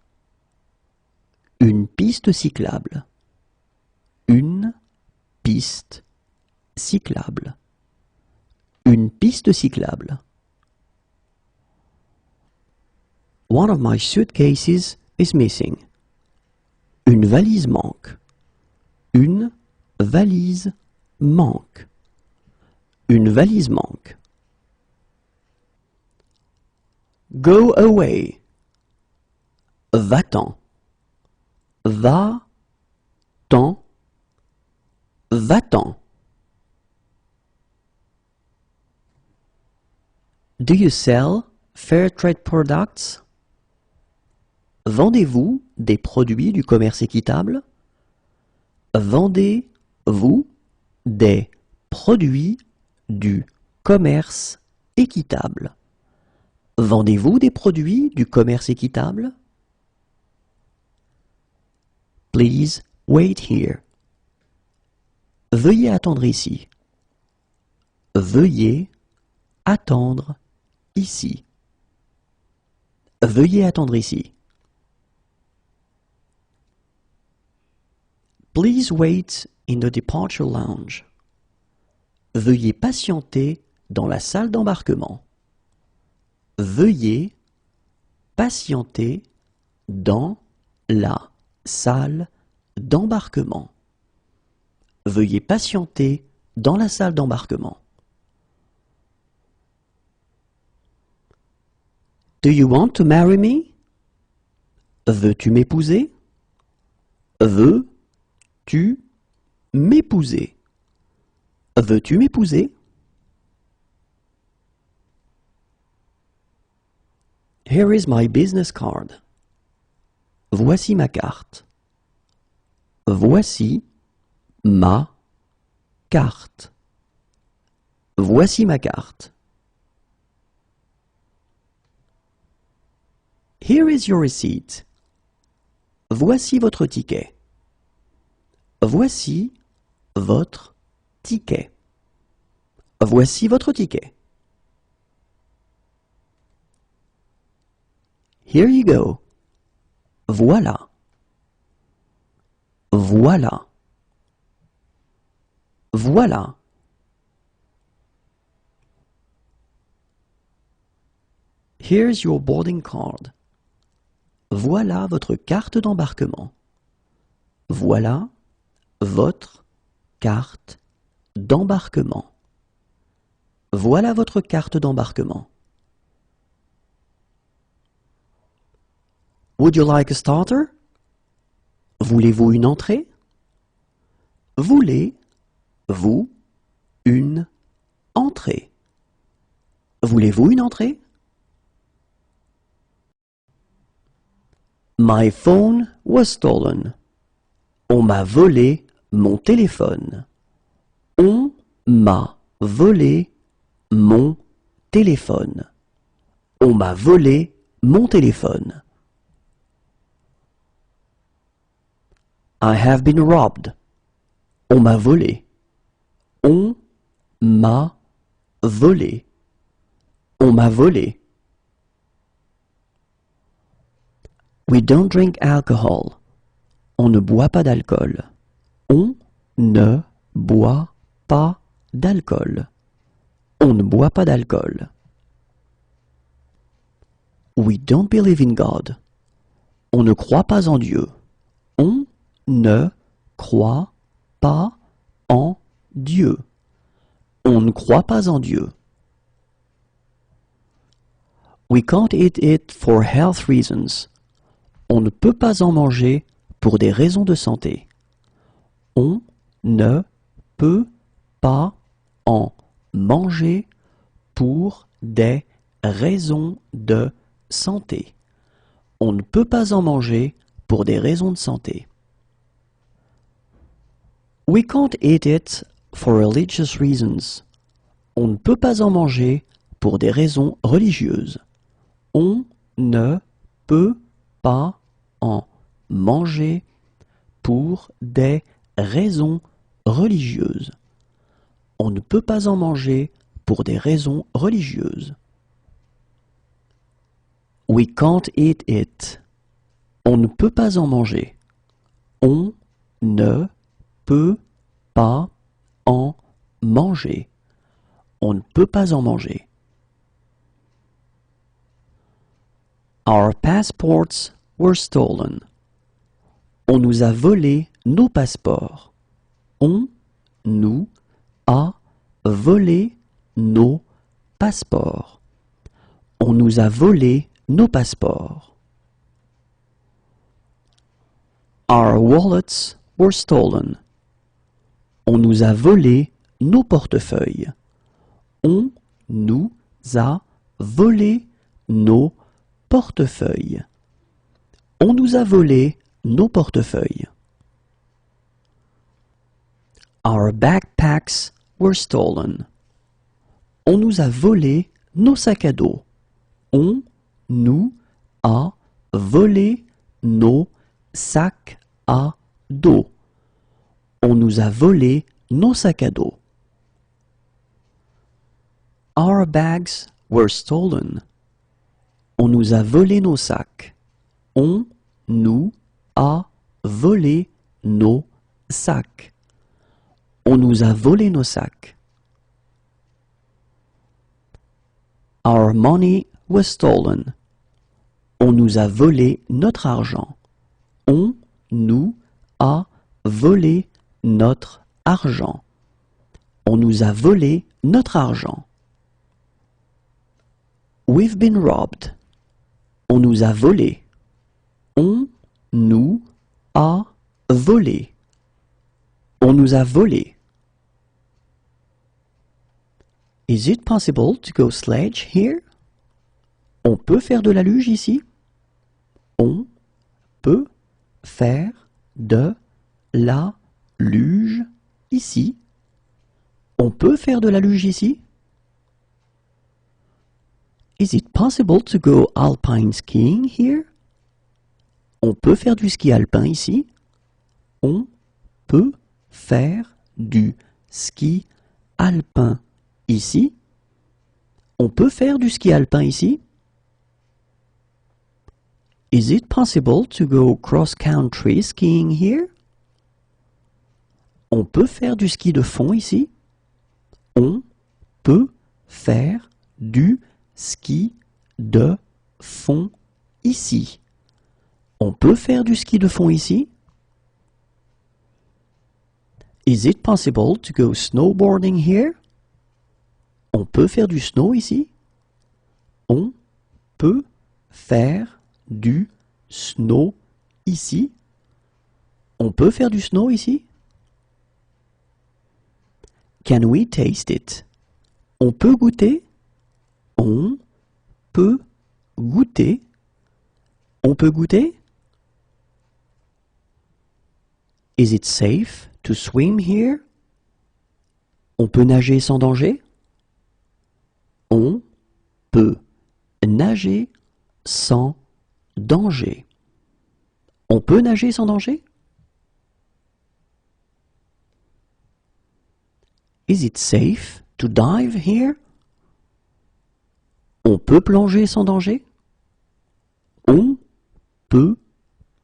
Une piste cyclable. Une piste cyclable. Une piste cyclable. One of my suitcases is missing. Une valise manque. Une valise manque. Une valise manque. Go away. Va-t'en. Va-t'en. Va-t'en. Do you sell fair trade products? Vendez-vous des produits du commerce équitable? Vendez-vous des produits du commerce équitable? Vendez-vous des produits du commerce équitable? Please wait here. Veuillez attendre ici. Veuillez attendre ici. Veuillez attendre ici. Please wait in the departure lounge. Veuillez patienter dans la salle d'embarquement. Veuillez patienter dans la salle d'embarquement. Veuillez patienter dans la salle d'embarquement. Do you want to marry me? Veux-tu m'épouser? Veux-tu m'épouser? Veux-tu m'épouser? Here is my business card. Voici ma carte. Voici ma carte. Voici ma carte. Here is your receipt. Voici votre ticket. Voici votre ticket. Voici votre ticket. Here you go. Voilà. Voilà. Voilà. Here's your boarding card. Voilà votre carte d'embarquement. Voilà votre carte d'embarquement. Voilà votre carte d'embarquement. Would you like a starter? Voulez-vous une entrée? Voulez-vous une entrée? Voulez-vous une entrée? My phone was stolen. On m'a volé mon téléphone. On m'a volé mon téléphone. On m'a volé mon téléphone. I have been robbed. On m'a volé. On m'a volé. On m'a volé. We don't drink alcohol. On ne boit pas d'alcool. On ne boit pas d'alcool. On ne boit pas d'alcool. We don't believe in God. On ne croit pas en Dieu. On ne croit pas en Dieu. On ne croit pas en Dieu. We can't eat it for health reasons. On ne peut pas en manger pour des raisons de santé. On ne peut pas en manger pour des raisons de santé. On ne peut pas en manger pour des raisons de santé. We can't eat it for religious reasons. On ne peut pas en manger pour des raisons religieuses. On ne peut pas en manger pour des raisons religieuses. On ne peut pas en manger pour des raisons religieuses. We can't eat it. On ne peut pas en manger. On ne peut pas en manger. On ne peut pas en manger. Our passports were stolen. On nous a volé nos passeports. On nous a volé nos passeports. On nous a volé nos passeports. Our wallets were stolen. On nous a volé nos portefeuilles. On nous a volé nos portefeuilles. On nous a volé nos portefeuilles. Our backpacks were stolen. On nous a volé nos sacs à dos. On nous a volé nos sacs à dos. On nous a volé nos sacs à dos. Our bags were stolen. On nous a volé nos sacs. On nous a volé nos sacs. On nous a volé nos sacs. Our money was stolen. On nous a volé notre argent. On nous a volé notre argent. On nous a volé notre argent. We've been robbed. On nous a volé. On nous a volé. On nous a volé. Is it possible to go sledge here? On peut faire de la luge ici? On peut faire de la luge ici? On peut faire de la luge ici? Is it possible to go alpine skiing here? On peut faire du ski alpin ici? On peut faire du ski alpin ici? On peut faire du ski alpin ici? Is it possible to go cross-country skiing here? On peut faire du ski de fond ici? On peut faire du ski de fond ici. On peut faire du ski de fond ici? Is it possible to go snowboarding here? On peut faire du snow ici? On peut faire du snow ici? On peut faire du snow ici? Can we taste it? On peut goûter? On peut goûter? On peut goûter? Is it safe to swim here? On peut nager sans danger? On peut nager sans danger. On peut nager sans danger? Is it safe to dive here? On peut plonger sans danger? On peut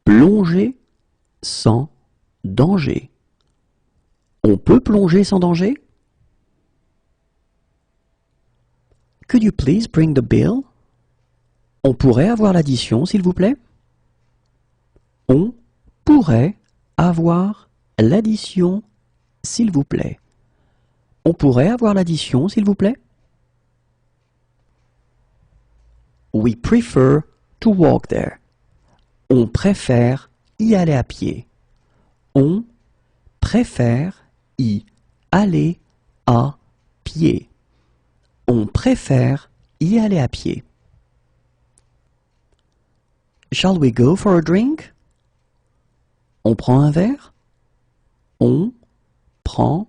plonger sans danger. On peut plonger sans danger? Could you please bring the bill? On pourrait avoir l'addition, s'il vous plaît? On pourrait avoir l'addition, s'il vous plaît. On pourrait avoir l'addition, s'il vous plaît? We prefer to walk there. On préfère y aller à pied. On préfère y aller à pied. On préfère y aller à pied. Shall we go for a drink? On prend un verre? On prend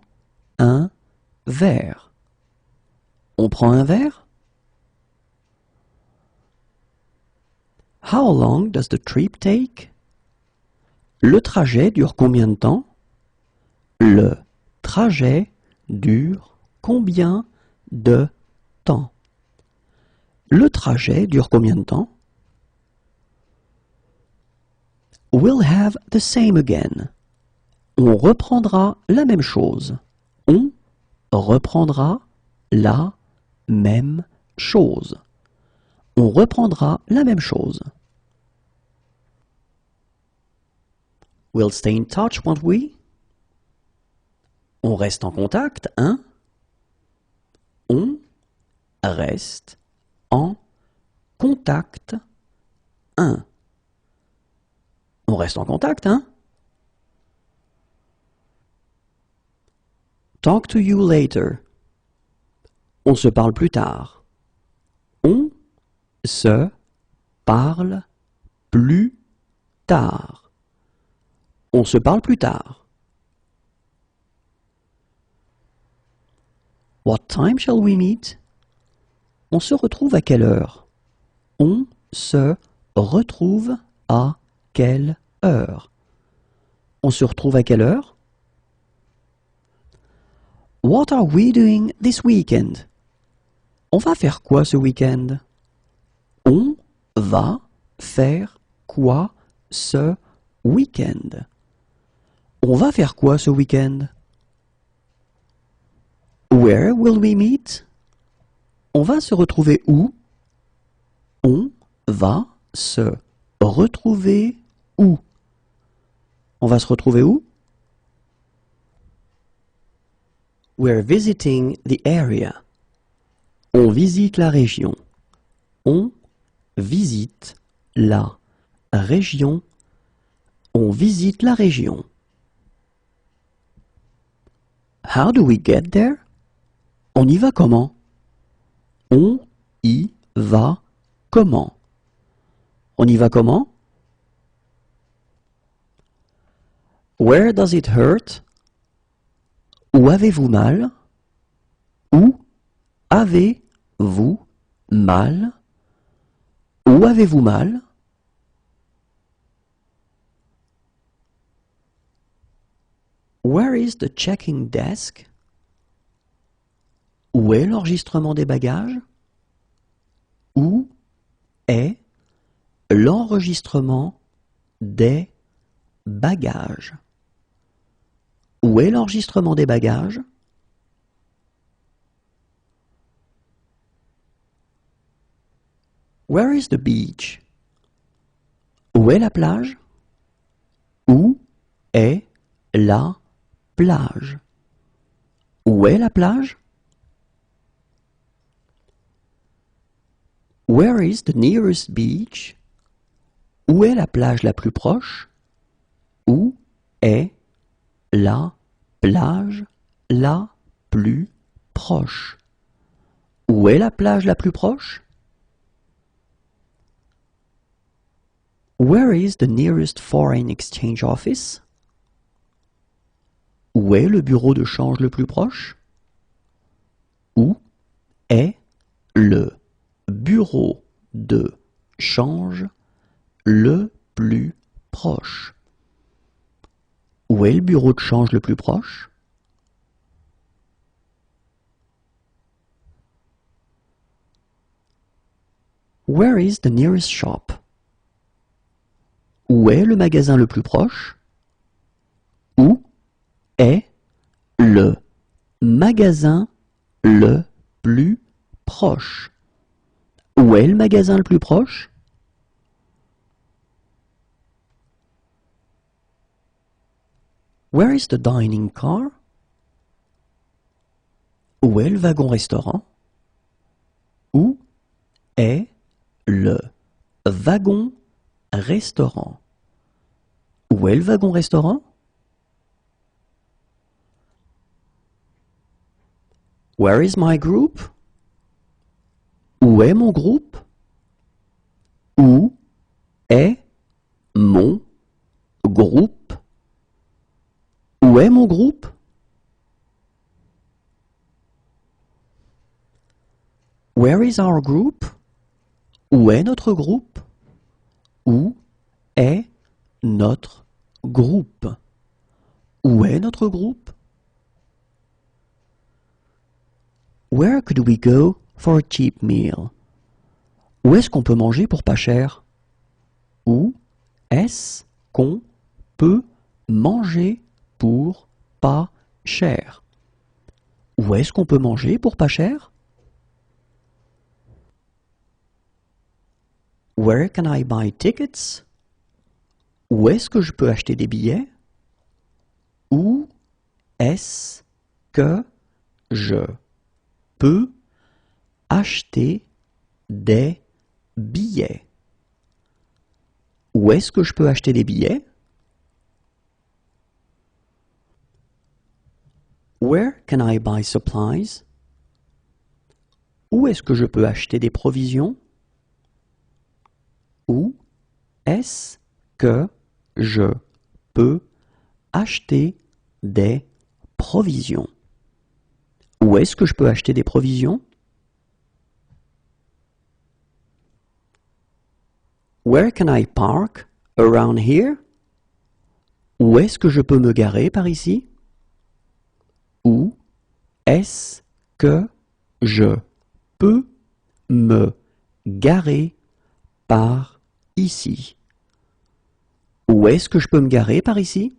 un verre. On prend un verre? How long does the trip take? Le trajet dure combien de temps? Le trajet dure combien de temps? Le trajet dure combien de temps? We'll have the same again. On reprendra la même chose. On reprendra la même chose. On reprendra la même chose. We'll stay in touch, won't we? On reste en contact, hein? On reste en contact, hein? On reste en contact, hein? Talk to you later. On se parle plus tard. On se parle plus tard. On se parle plus tard. What time shall we meet? On se retrouve à quelle heure? On se retrouve à quelle heure? On se retrouve à quelle heure? What are we doing this weekend? On va faire quoi ce week-end? On va faire quoi ce week-end? On va faire quoi ce week-end? Where will we meet? On va se retrouver où? On va se retrouver où? On va se retrouver où? We're visiting the area. On visite la région. On visite la région. On visite la région. How do we get there? On y va comment? On y va comment? On y va comment? Where does it hurt? Où avez-vous mal? Où avez-vous mal? Où avez-vous mal? Where is the checking desk? Où est l'enregistrement des bagages? Où est l'enregistrement des bagages? Où est l'enregistrement des bagages? Where is the beach? Où est la plage? Où est la plage? Où est la plage? Where is the nearest beach? Où est la plage la plus proche? Où est la plage la plus proche? Où est la plage la plus proche? Where is the nearest foreign exchange office? Où est le bureau de change le plus proche? Où est le bureau de change le plus proche? Où est le bureau de change le plus proche? Where is the nearest shop? Où est le magasin le plus proche? Où est le magasin le plus proche? Où est le magasin le plus proche? Where is the dining car? Où est le wagon-restaurant? Où est le wagon-restaurant? Où est le wagon-restaurant? Where is my group? Où est mon groupe? Où est mon groupe? Où est mon groupe? Where is our group? Où est notre groupe? Où est notre groupe? Où est notre groupe? Where could we go for a cheap meal? Où est-ce qu'on peut manger pour pas cher? Où est-ce qu'on peut manger pour pas cher? Où est-ce qu'on peut manger pour pas cher? Where can I buy tickets? Où est-ce que je peux acheter des billets? Où est-ce que je peux acheter des billets? Où est-ce que je peux acheter des billets? Where can I buy supplies? Où est-ce que je peux acheter des provisions? Où est-ce que je peux acheter des provisions? Où est-ce que je peux acheter des provisions? Where can I park around here? Où est-ce que je peux me garer par ici? Où est-ce que je peux me garer par ici? Où est-ce que je peux me garer par ici?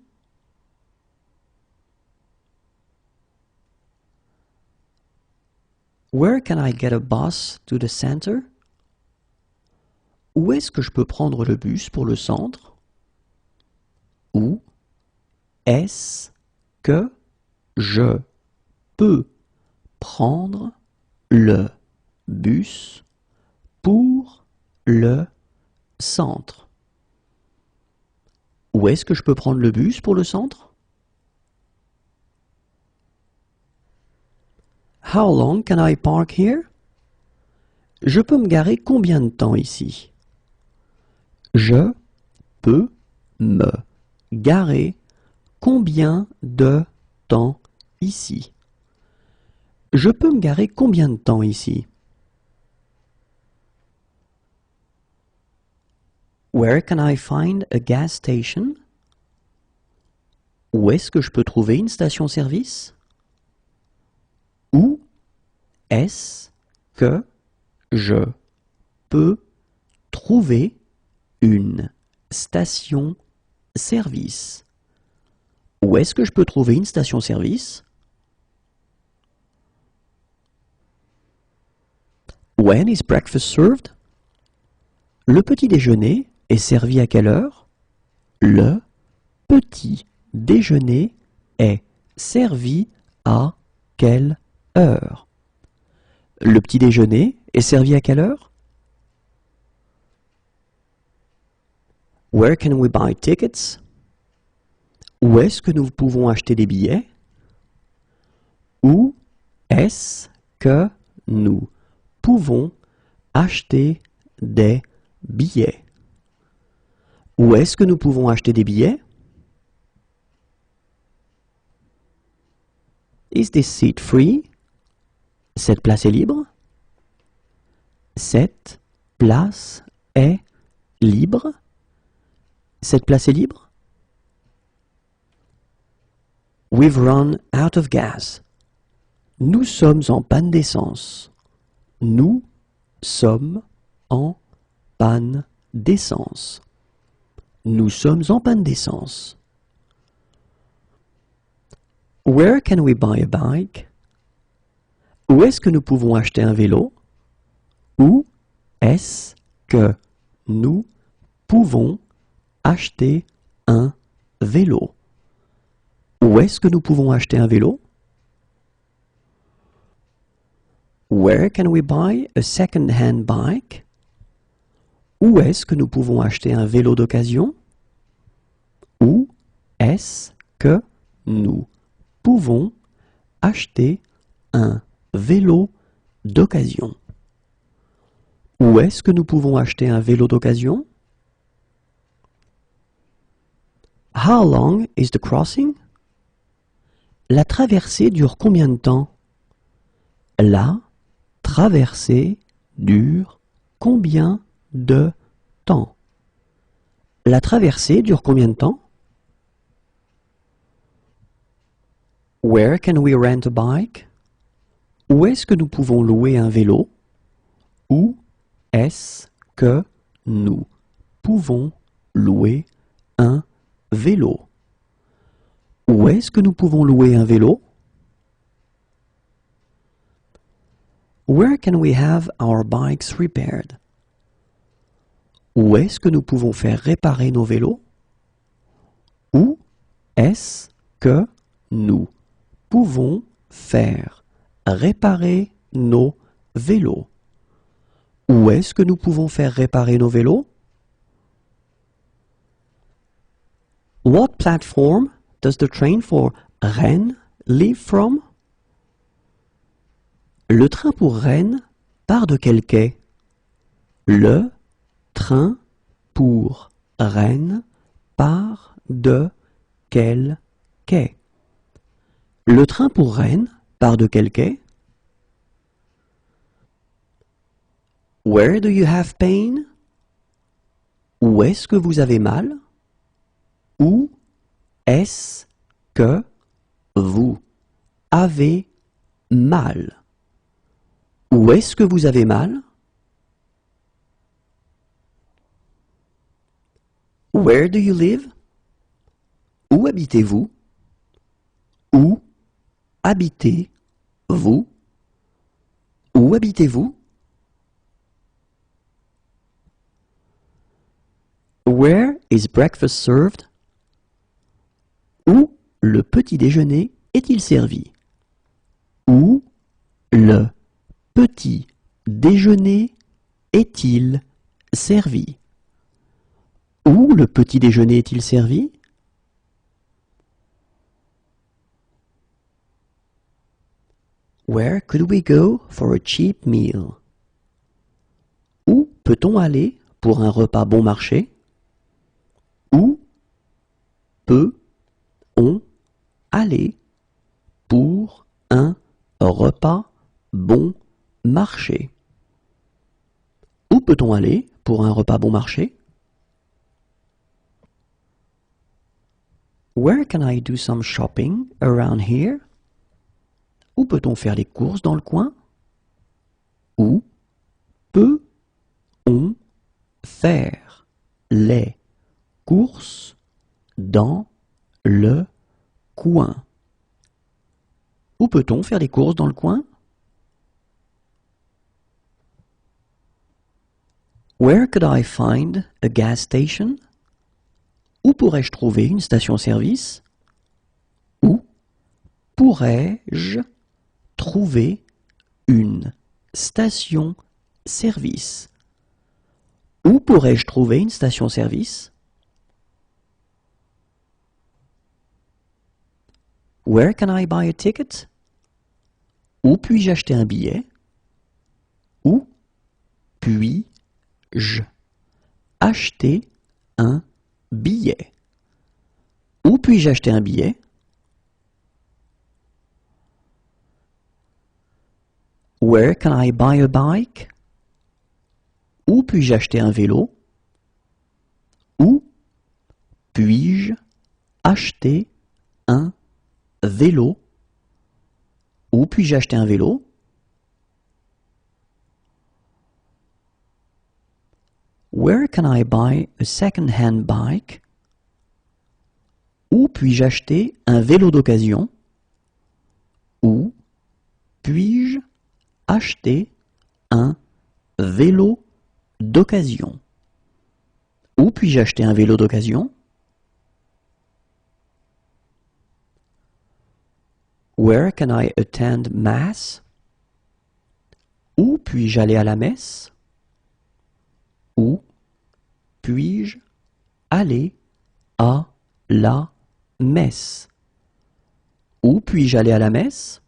Where can I get a bus to the center? Où est-ce que je peux prendre le bus pour le centre? Où est-ce que je peux prendre le bus pour le centre? Où est-ce que je peux prendre le bus pour le centre? How long can I park here? Je peux me garer combien de temps ici? Je peux me garer combien de temps ici? Je peux me garer combien de temps ici? Where can I find a gas station? Où est-ce que je peux trouver une station-service? Où est-ce que je peux trouver une station-service? Où est-ce que je peux trouver une station-service? When is breakfast served? Le petit déjeuner est servi à quelle heure? Le petit déjeuner est servi à quelle heure? Le petit déjeuner est servi à quelle heure? Where can we buy tickets? Où est-ce que nous pouvons acheter des billets? Où est-ce que nous pouvons acheter des billets? Où est-ce que nous pouvons acheter des billets? Is this seat free? Cette place est libre? Cette place est libre? Cette place est libre? We've run out of gas. Nous sommes en panne d'essence. Nous sommes en panne d'essence. Nous sommes en panne d'essence. Where can we buy a bike? Où est-ce que nous pouvons acheter un vélo? Où est-ce que nous pouvons acheter un vélo? Où est-ce que nous pouvons acheter un vélo? Where can we buy a second-hand bike? Où est-ce que nous pouvons acheter un vélo d'occasion? Où est-ce que nous pouvons acheter un vélo d'occasion? Où est-ce que nous pouvons acheter un vélo d'occasion? How long is the crossing? La traversée dure combien de temps? La traversée dure combien de temps? La traversée dure combien de temps? Where can we rent a bike? Où est-ce que nous pouvons louer un vélo? Où est-ce que nous pouvons louer un vélo? Où est-ce que nous pouvons louer un vélo? Where can we have our bikes repaired? Où est-ce que nous pouvons faire réparer nos vélos? Où est-ce que nous pouvons faire réparer nos vélos? Où est-ce que nous pouvons faire réparer nos vélos? What platform does the train for Rennes leave from? Le train pour Rennes part de quel quai? Le train pour Rennes part de quel quai? Le train pour Rennes part de quel quai? Where do you have pain? Où est-ce que vous avez mal? Où est-ce que vous avez mal? Où est-ce que vous avez mal? Where do you live? Où habitez-vous? Où habitez-vous? Où habitez-vous? Where is breakfast served? Où le petit déjeuner est-il servi? Où le petit déjeuner est-il servi? Où le petit déjeuner est-il servi? Where could we go for a cheap meal? Où peut-on aller pour un repas bon marché? Où peut-on aller pour un repas bon marché? Où peut-on aller pour un repas bon marché? Where can I do some shopping around here? Où peut-on faire les courses dans le coin? Où peut-on faire les courses dans le coin? Où peut-on faire les courses dans le coin? Where could I find a gas station? Où pourrais-je trouver une station-service? Où pourrais-je trouver une station-service? Où pourrais-je trouver une station-service? Where can I buy a ticket? Où puis-je acheter un billet? Où puis-je acheter un billet? Où puis-je acheter un billet? Where can I buy a bike? Où puis-je acheter un vélo? Où puis-je acheter un vélo? Où puis-je acheter un vélo? Where can I buy a second-hand bike? Où puis-je acheter un vélo d'occasion? Où puis-je acheter un vélo d'occasion? Où puis-je acheter un vélo d'occasion? Where can I attend mass? Où puis-je aller à la messe? Où puis-je aller à la messe? Où puis-je aller à la messe?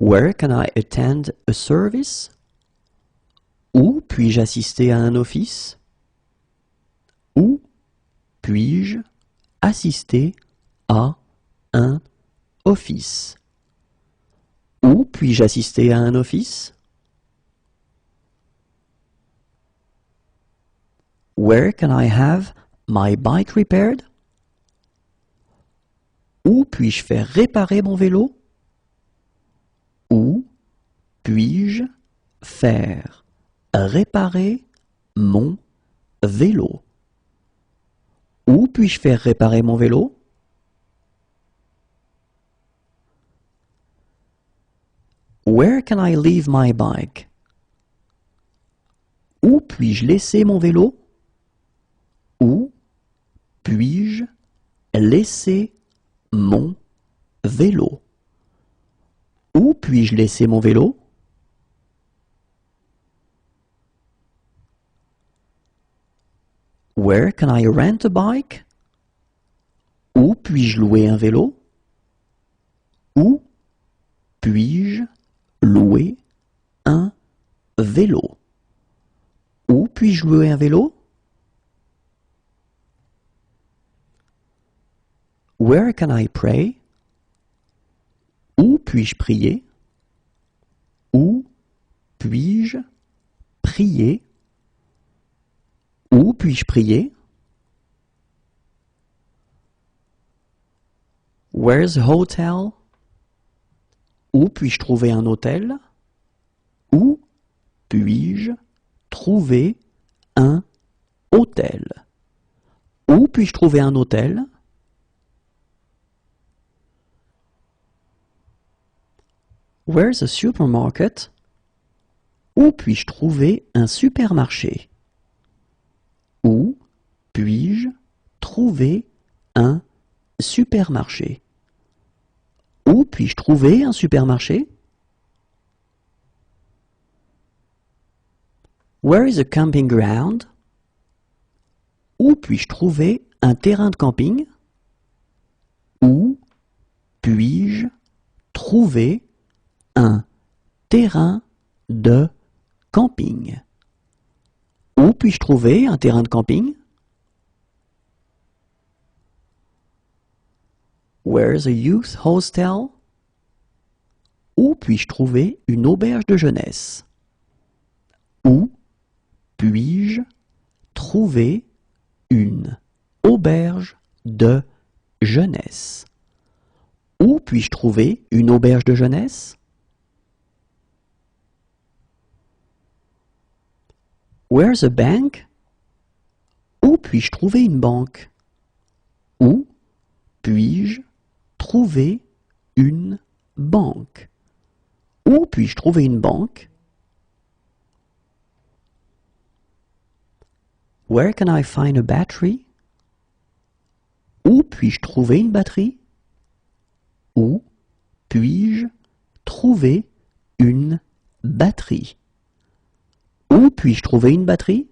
Where can I attend a service? Où puis-je assister à un office? Où puis-je assister à un office? Où puis-je assister à un office? Where can I have my bike repaired? Où puis-je faire réparer mon vélo? Où puis-je faire réparer mon vélo? Où puis-je faire réparer mon vélo? Where can I leave my bike? Où puis-je laisser mon vélo? Où puis-je laisser mon vélo? Où puis-je laisser mon vélo? Where can I rent a bike? Où puis-je louer un vélo? Où puis-je louer un vélo? Où puis-je louer un vélo? Where can I pray? Où puis-je prier? Où puis-je prier? Où puis-je prier? Where's a hotel? Où puis-je trouver un hôtel? Où puis-je trouver un hôtel? Où puis-je trouver un hôtel? Where's a supermarket? Où puis-je trouver un supermarché? Où puis-je trouver un supermarché? Où puis-je trouver un supermarché? Where is a camping ground? Où puis-je trouver un terrain de camping? Où puis-je trouver un terrain de camping? Où puis-je trouver un terrain de camping? Where's a youth hostel? Où puis-je trouver une auberge de jeunesse? Où puis-je trouver une auberge de jeunesse? Où puis-je trouver une auberge de jeunesse? Where's a bank? Où puis-je trouver une banque? Où puis-je trouver une banque? Où puis-je trouver une banque? Where can I find a battery? Où puis-je trouver une batterie? Où puis-je trouver une batterie? Où puis-je trouver une batterie?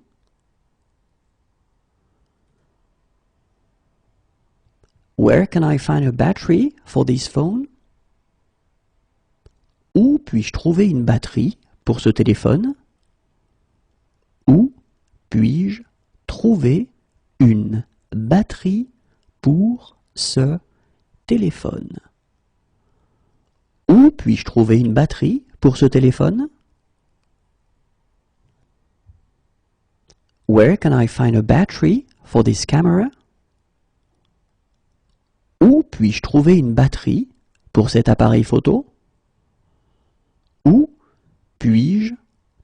Where can I find a battery for this phone? Où puis-je trouver une batterie pour ce téléphone? Où puis-je trouver une batterie pour ce téléphone? Où puis-je trouver une batterie pour ce téléphone? Where can I find a battery for this camera? Où puis-je trouver une batterie pour cet appareil photo? Où puis-je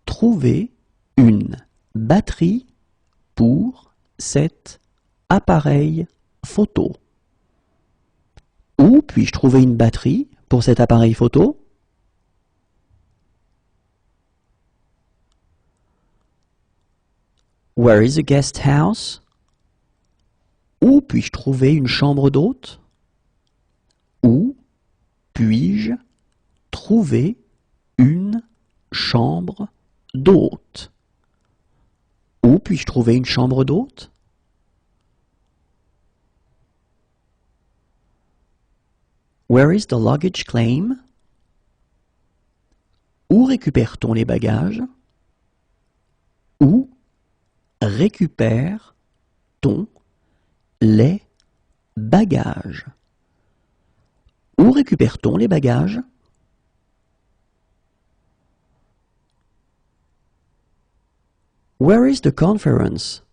trouver une batterie pour cet appareil photo? Où puis-je trouver une batterie pour cet appareil photo? Where is a guest house? Où puis-je trouver une chambre d'hôte? Où puis-je trouver une chambre d'hôte? Où puis-je trouver une chambre d'hôte? Where is the luggage claim? Où récupère-t-on les bagages? Où récupère-t-on les bagages? Où récupère-t-on les bagages? Where is the conference?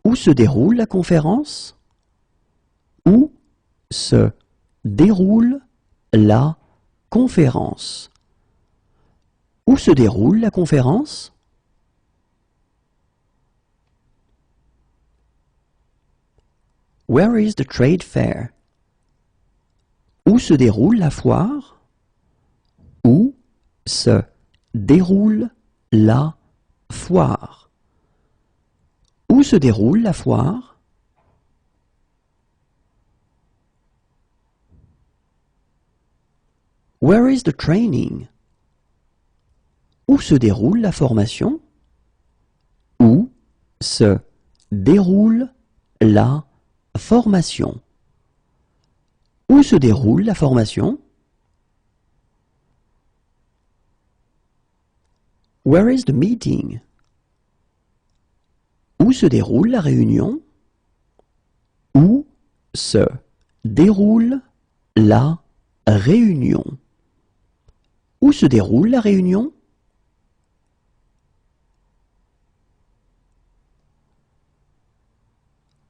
Où se déroule la conférence? Où se déroule la conférence? Où se déroule la conférence? Where is the trade fair? Où se déroule la foire? Où se déroule la foire? Où se déroule la foire? Where is the training? Où se déroule la formation? Où se déroule la formation? Où se déroule la formation? Where is the meeting? Où se déroule la réunion? Où se déroule la réunion? Où se déroule la réunion?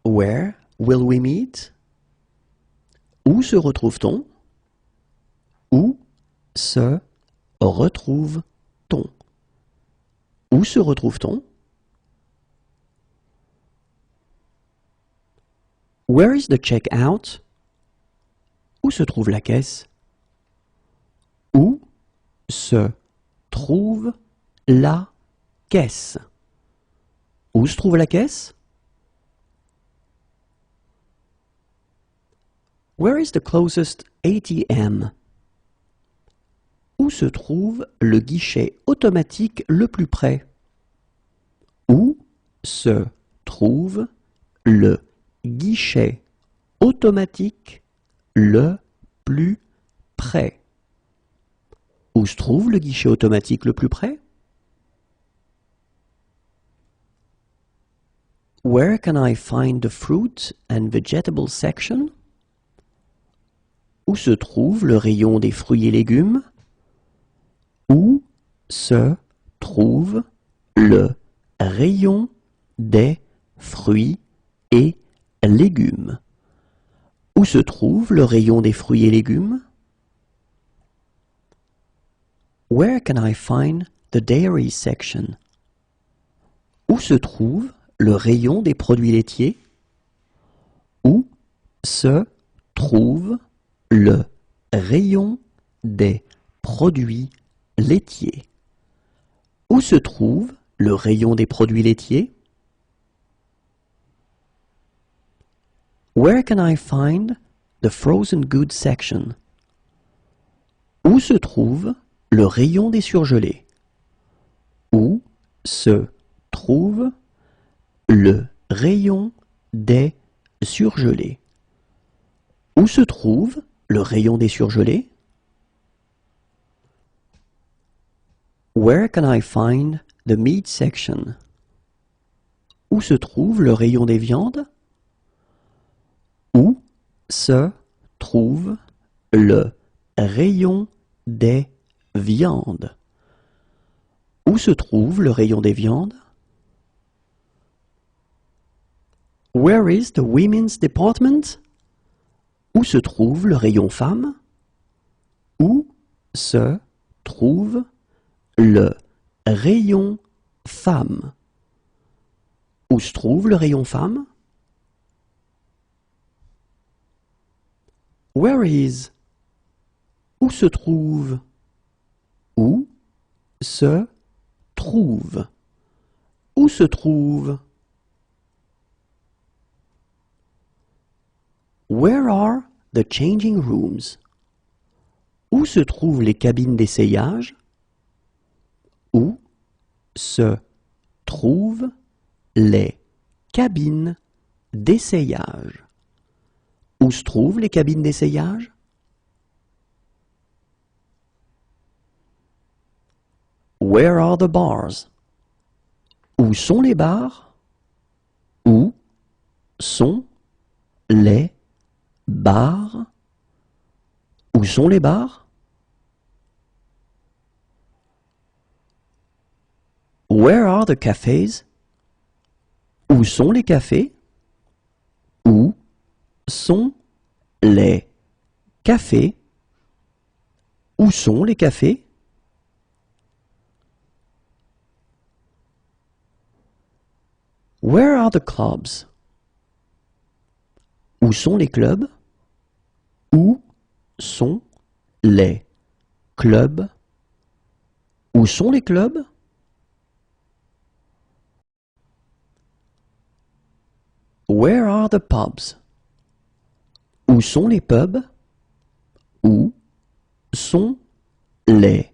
Where will we meet? Où se retrouve-t-on? Où se retrouve-t-on? Où se retrouve-t-on? Where is the check-out? Où se trouve la caisse? Où se trouve la caisse? Où se trouve la caisse? Where is the closest ATM? Où se trouve le guichet automatique le plus près? Où se trouve le guichet automatique le plus près? Où se trouve le guichet automatique le plus près? Where can I find the fruit and vegetable section? Où se trouve le rayon des fruits et légumes? Où se trouve le rayon des fruits et légumes? Où se trouve le rayon des fruits et légumes? Where can I find the dairy section? Où se trouve le rayon des produits laitiers? Où se trouve le rayon des produits laitiers. Où se trouve le rayon des produits laitiers? Where can I find the frozen goods section? Où se trouve le rayon des surgelés? Où se trouve le rayon des surgelés? Où se trouve le rayon des surgelés? Where can I find the meat section? Où se trouve le rayon des viandes? Où se trouve le rayon des viandes? Où se trouve le rayon des viandes? Where is the women's department? Où se trouve le rayon femmes? Où se trouve le rayon femmes? Où se trouve le rayon femmes? Where is? Où se trouve? Où se trouve? Où se trouve? Where are the changing rooms? Où se trouvent les cabines d'essayage? Où se trouvent les cabines d'essayage? Où se trouvent les cabines d'essayage? Where are the bars? Où sont les bars? Où sont les bars? Où sont les bars? Where are the cafés? Où sont les cafés? Où sont les cafés? Où sont les cafés? Where are the clubs? Où sont les clubs? Où sont les clubs? Où sont les clubs? Where are the pubs? Où sont les pubs? Où sont les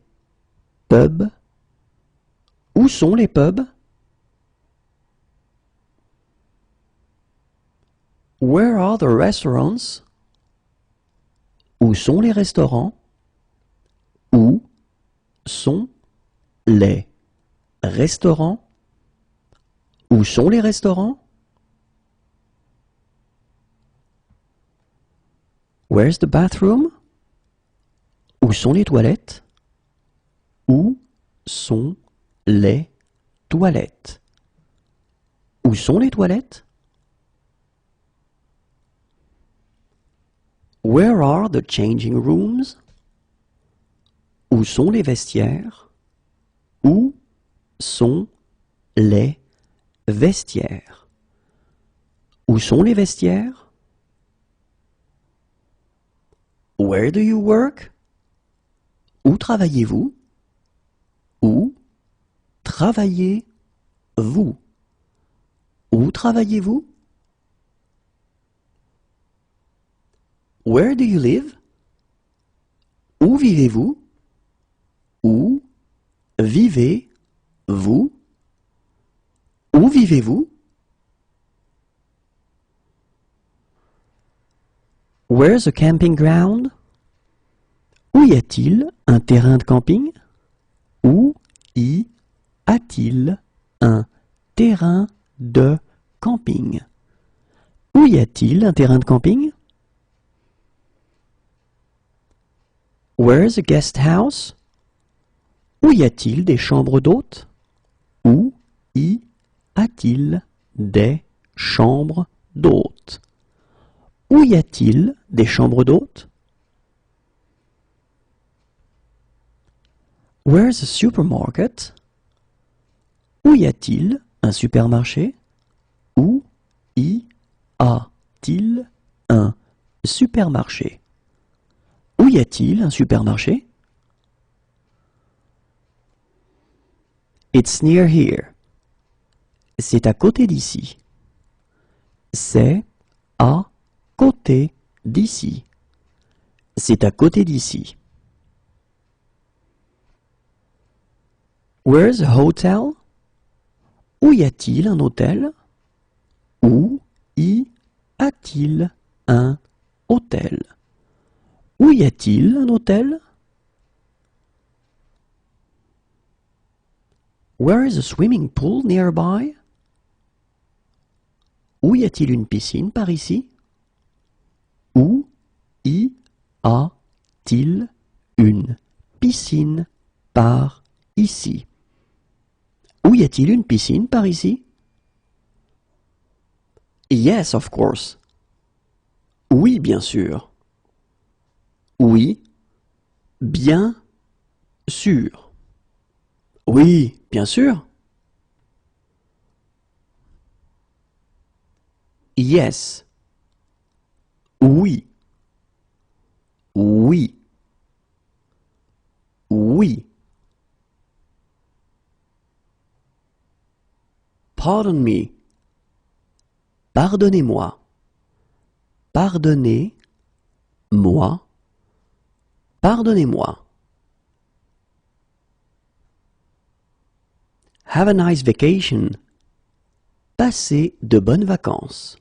pubs? Où sont les pubs? Where are the restaurants? Où sont les restaurants? Où sont les restaurants? Où sont les restaurants? Where's the bathroom? Où sont les toilettes? Où sont les toilettes? Où sont les toilettes? Where are the changing rooms? Où sont les vestiaires? Où sont les vestiaires? Où sont les vestiaires? Where do you work? Où travaillez-vous? Où travaillez-vous? Où travaillez-vous? Where do you live? Où vivez-vous? Où vivez-vous? Où vivez-vous? Where's a camping ground? Où y a-t-il un terrain de camping? Où y a-t-il un terrain de camping? Où y a-t-il un terrain de camping? Where's a guest house? Où y a-t-il des chambres d'hôtes? Où y a-t-il des chambres d'hôtes? Où y a-t-il des chambres d'hôtes? Where's a supermarket? Où y a-t-il un supermarché? Où y a-t-il un supermarché? Où y a-t-il un supermarché? It's near here. C'est à côté d'ici. C'est à côté d'ici. C'est à côté d'ici. Where's a hotel? Où y a-t-il un hôtel? Où y a-t-il un hôtel? Où y a-t-il un hôtel? Where is a swimming pool nearby? Où y a-t-il une piscine par ici? Où y a-t-il une piscine par ici? Où y a-t-il une piscine par ici? Yes, of course. Oui, bien sûr. Oui, bien sûr. Oui, bien sûr. Yes. Oui. Oui. Oui. Pardon me. Pardonnez-moi. Pardonnez-moi. Pardonnez-moi. Have a nice vacation. Passez de bonnes vacances.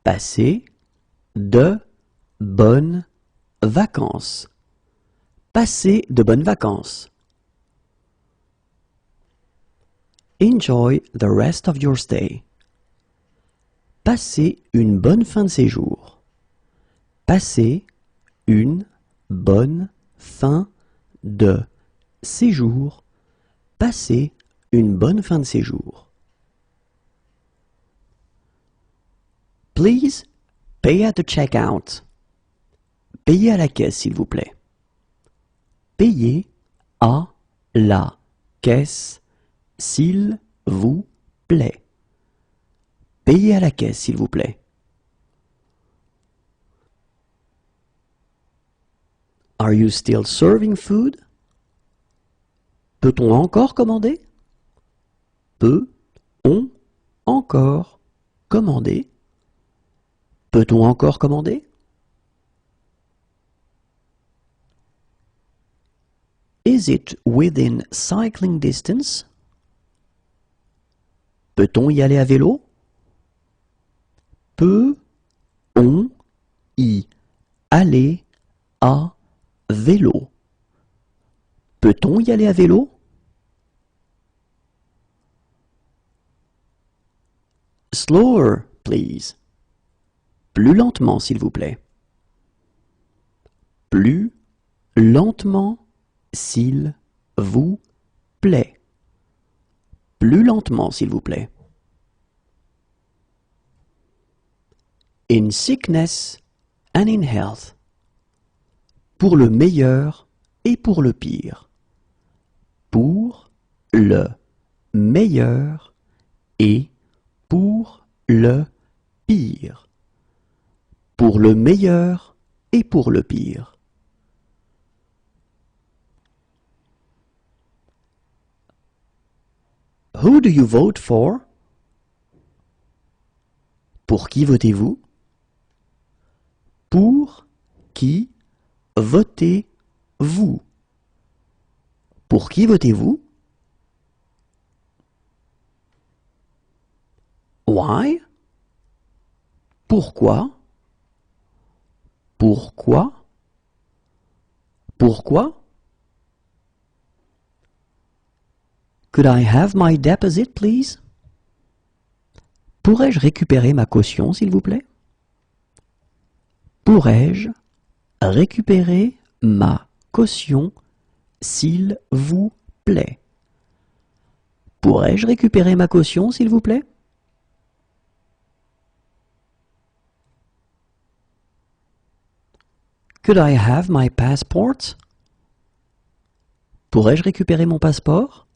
Passez de bonnes vacances. Passez de bonnes vacances. Enjoy the rest of your stay. Passez une bonne fin de séjour. Passez une bonne fin de séjour. Passez une bonne fin de séjour. Please pay at the checkout. Payez à la caisse, s'il vous plaît. Payez à la caisse, s'il vous plaît. Payez à la caisse, s'il vous plaît. Are you still serving food? Peut-on encore commander? Peut-on encore commander? Peut-on encore commander? Is it within cycling distance? Peut-on y aller à vélo? Peut-on y aller à vélo? Peut-on y aller à vélo? Slower, please. Plus lentement, s'il vous plaît. Plus lentement, s'il vous plaît. Plus lentement, s'il vous plaît. In sickness and in health. Pour le meilleur et pour le pire. Pour le meilleur et pour le pire. Pour le meilleur et pour le pire. Who do you vote for? Pour qui votez-vous? Pour qui votez-vous? Pour qui votez-vous? Why? Pourquoi? Pourquoi? Pourquoi? Could I have my deposit, please? Pourrais-je récupérer ma caution, s'il vous plaît? Pourrais-je récupérer ma caution, s'il vous plaît? Pourrais-je récupérer ma caution, s'il vous plaît? Could I have my passport? Pourrais-je récupérer mon passeport?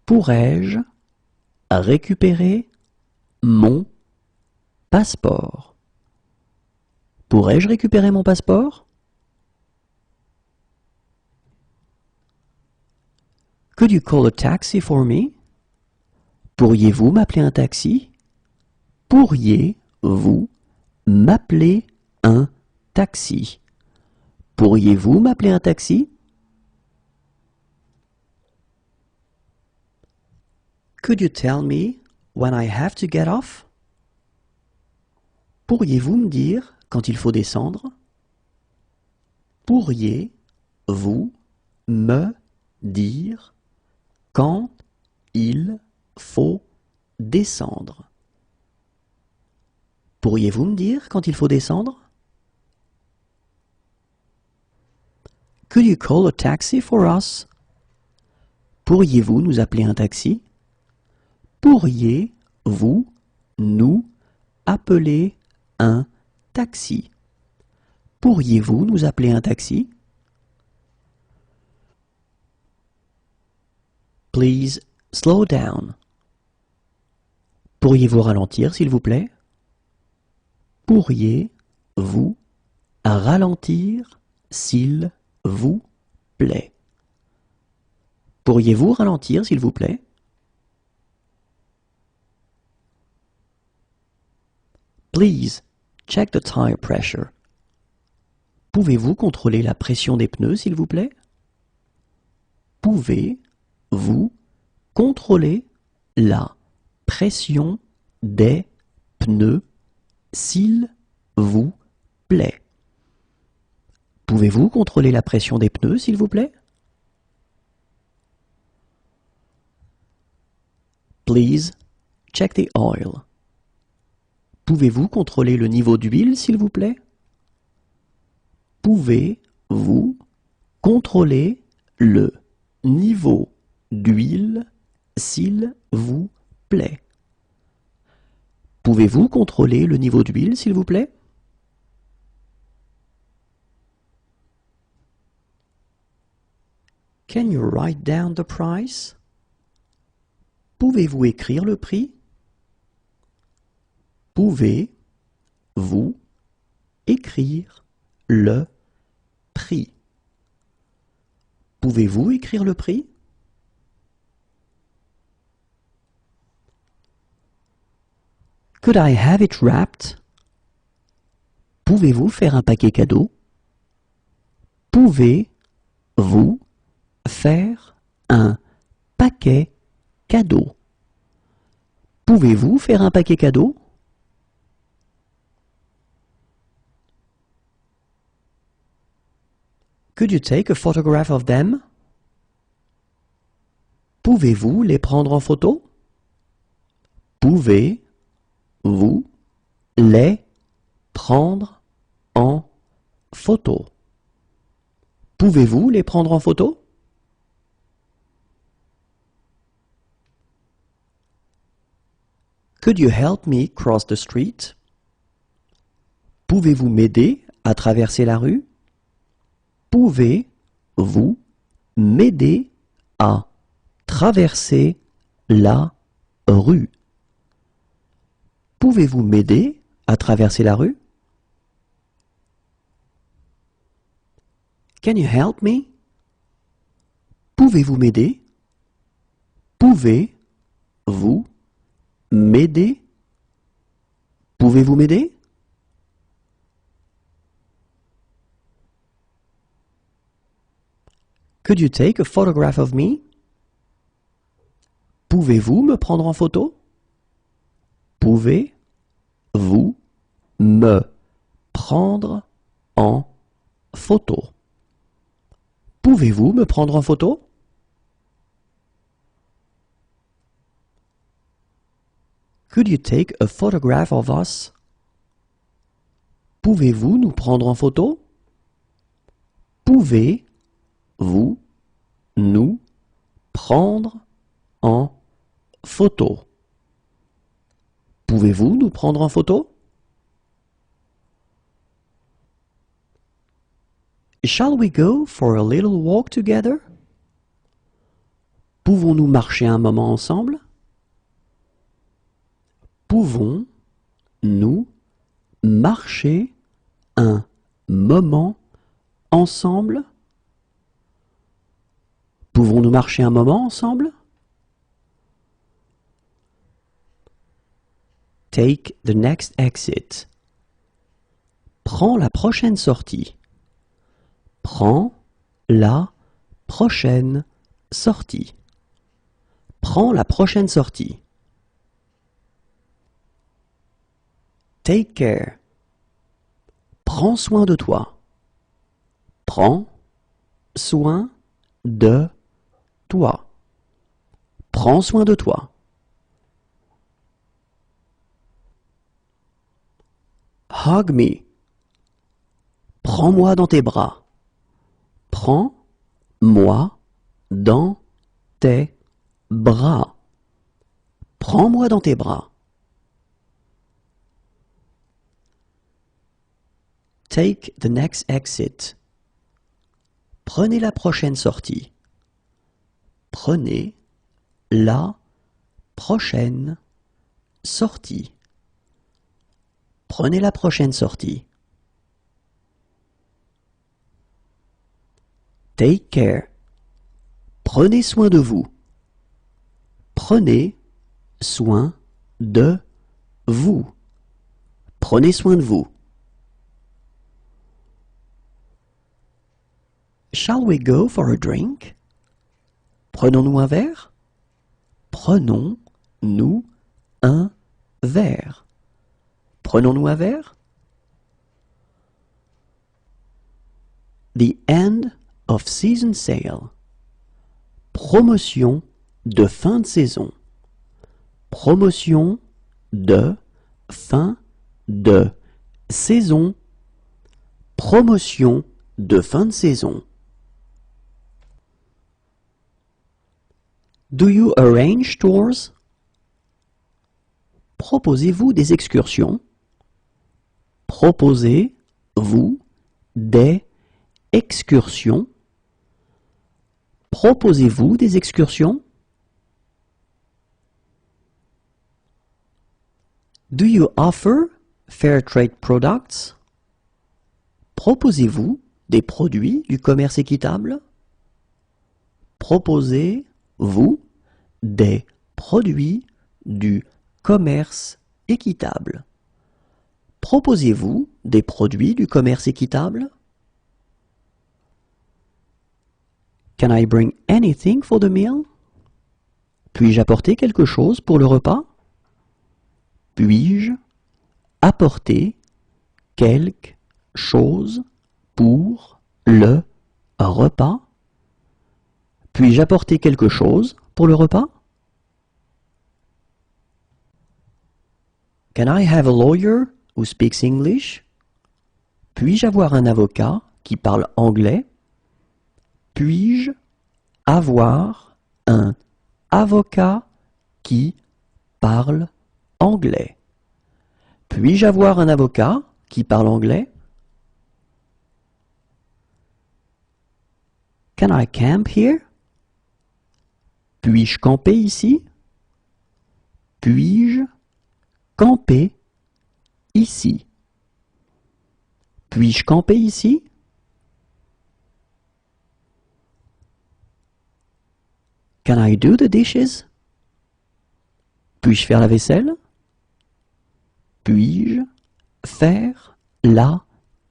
Pourrais-je récupérer mon passeport? Pourrais-je récupérer mon passeport? Could you call a taxi for me? Pourriez-vous m'appeler un taxi? Pourriez-vous m'appeler un taxi? Pourriez-vous m'appeler un taxi? Could you tell me when I have to get off? Pourriez-vous me dire quand il faut descendre? Pourriez-vous me dire quand il faut descendre? Pourriez-vous me dire quand il faut descendre? Could you call a taxi for us? Pourriez-vous nous appeler un taxi? Pourriez-vous nous appeler un taxi? Pourriez-vous nous appeler un taxi? Please slow down. Pourriez-vous ralentir, s'il vous plaît? Pourriez-vous ralentir, s'il vous plaît? Pourriez-vous ralentir, s'il vous plaît? Please check the tire pressure. Pouvez-vous contrôler la pression des pneus, s'il vous plaît? Pouvez-vous contrôler la pression des pneus, s'il vous plaît? Pouvez-vous contrôler la pression des pneus, s'il vous plaît? Please check the oil. Pouvez-vous contrôler le niveau d'huile, s'il vous plaît? Pouvez-vous contrôler le niveau d'huile, s'il vous plaît? Pouvez-vous contrôler le niveau d'huile, s'il vous plaît? Can you write down the price? Pouvez-vous écrire le prix? Pouvez-vous écrire le prix? Pouvez-vous écrire le prix? Could I have it wrapped? Pouvez-vous faire un paquet cadeau? Pouvez-vous faire un paquet cadeau? Pouvez-vous faire un paquet cadeau? Could you take a photograph of them? Pouvez-vous les prendre en photo? Pouvez-vous les prendre en photo? Pouvez-vous les prendre en photo? Could you help me cross the street? Pouvez-vous m'aider à traverser la rue? Pouvez-vous m'aider à traverser la rue? Pouvez-vous m'aider à traverser la rue? Can you help me? Pouvez-vous m'aider? Pouvez-vous m'aider? Pouvez-vous m'aider? Could you take a photograph of me? Pouvez-vous me prendre en photo? Pouvez-vous me prendre en photo? Pouvez-vous me prendre en photo? Could you take a photograph of us? Pouvez-vous nous prendre en photo? Pouvez-vous nous prendre en photo? Pouvez-vous nous prendre en photo? Shall we go for a little walk together? Pouvons-nous marcher un moment ensemble? Pouvons-nous marcher un moment ensemble? Pouvons-nous marcher un moment ensemble? Take the next exit. Prends la prochaine sortie. Prends la prochaine sortie. Prends la prochaine sortie. Take care. Prends soin de toi. Prends soin de toi. Prends soin de toi. Hug me. Prends-moi dans tes bras. Prends-moi dans tes bras. Prends-moi dans tes bras. Take the next exit. Prenez la prochaine sortie. Prenez la prochaine sortie. Prenez la prochaine sortie. Take care. Prenez soin de vous. Prenez soin de vous. Prenez soin de vous. Shall we go for a drink? Prenons-nous un verre? Prenons-nous un verre. Prenons-nous un verre? The end of season sale. Promotion de fin de saison. Promotion de fin de saison. Promotion de fin de saison. Do you arrange tours? Proposez-vous des excursions? Proposez-vous des excursions? Proposez-vous des excursions? Do you offer fair trade products? Proposez-vous des produits du commerce équitable? Proposez-vous des produits du commerce équitable? Proposez-vous des produits du commerce équitable? Can I bring anything for the meal? Puis-je apporter quelque chose pour le repas? Puis-je apporter quelque chose pour le repas? Puis-je apporter quelque chose pour le repas? Can I have a lawyer who speaks English? Puis-je avoir un avocat qui parle anglais? Puis-je avoir un avocat qui parle anglais? Puis-je avoir un avocat qui parle anglais? Can I camp here? Puis-je camper ici? Puis-je camper ici? Puis-je camper ici? Can I do the dishes? Puis-je faire la vaisselle? Puis-je faire la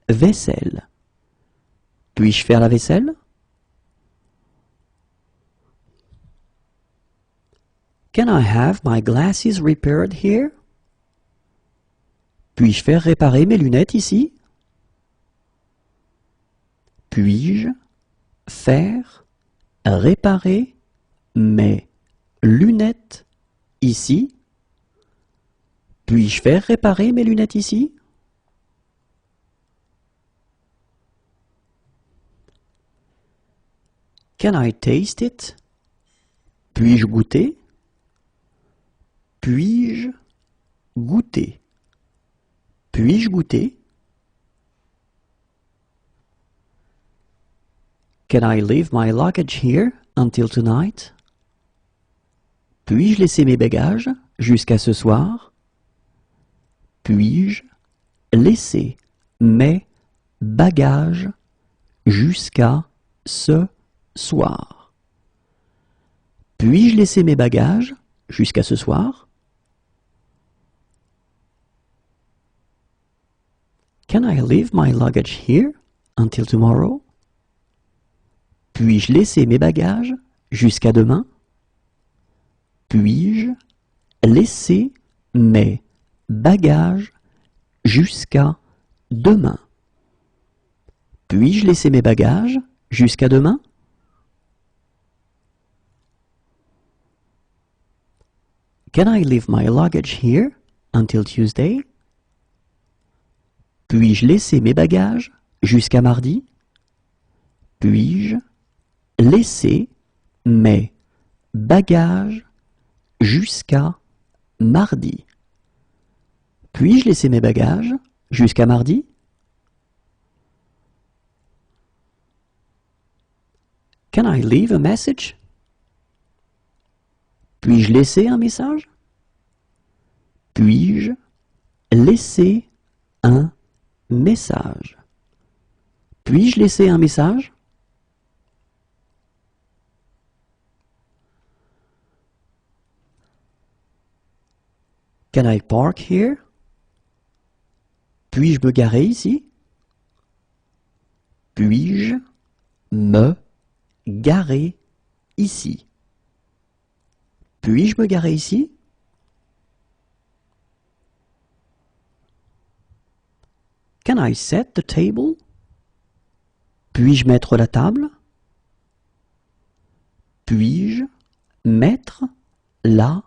vaisselle? Puis-je faire la vaisselle? Can I have my glasses repaired here? Puis-je faire réparer mes lunettes ici? Puis-je faire réparer mes lunettes ici? Puis-je faire réparer mes lunettes ici? Can I taste it? Puis-je goûter? Puis-je goûter? Puis-je goûter? Can I leave my luggage here until tonight? Puis-je laisser mes bagages jusqu'à ce soir? Puis-je laisser mes bagages jusqu'à ce soir? Puis-je laisser mes bagages jusqu'à ce soir? Can I leave my luggage here until tomorrow? Puis-je laisser mes bagages jusqu'à demain? Puis-je laisser mes bagages jusqu'à demain? Puis-je laisser mes bagages jusqu'à demain? Can I leave my luggage here until Tuesday? Puis-je laisser mes bagages jusqu'à mardi? Puis-je laisser mes bagages jusqu'à mardi? Puis-je laisser mes bagages jusqu'à mardi? Can I leave a message? Puis-je laisser un message? Puis-je laisser un message? Puis-je laisser un message? Can I park here? Puis-je me garer ici? Puis-je me garer ici? Puis-je me garer ici? Can I set the table? Puis-je mettre la table? Puis-je mettre la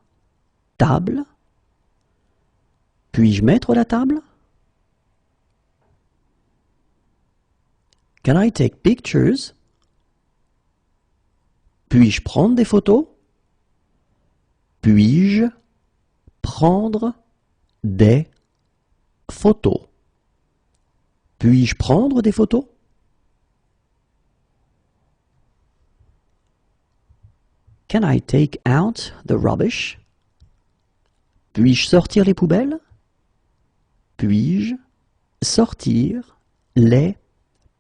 table? Puis-je mettre la table? Can I take pictures? Puis-je prendre des photos? Puis-je prendre des photos? Puis-je prendre des photos? Can I take out the rubbish? Puis-je sortir les poubelles? Puis-je sortir les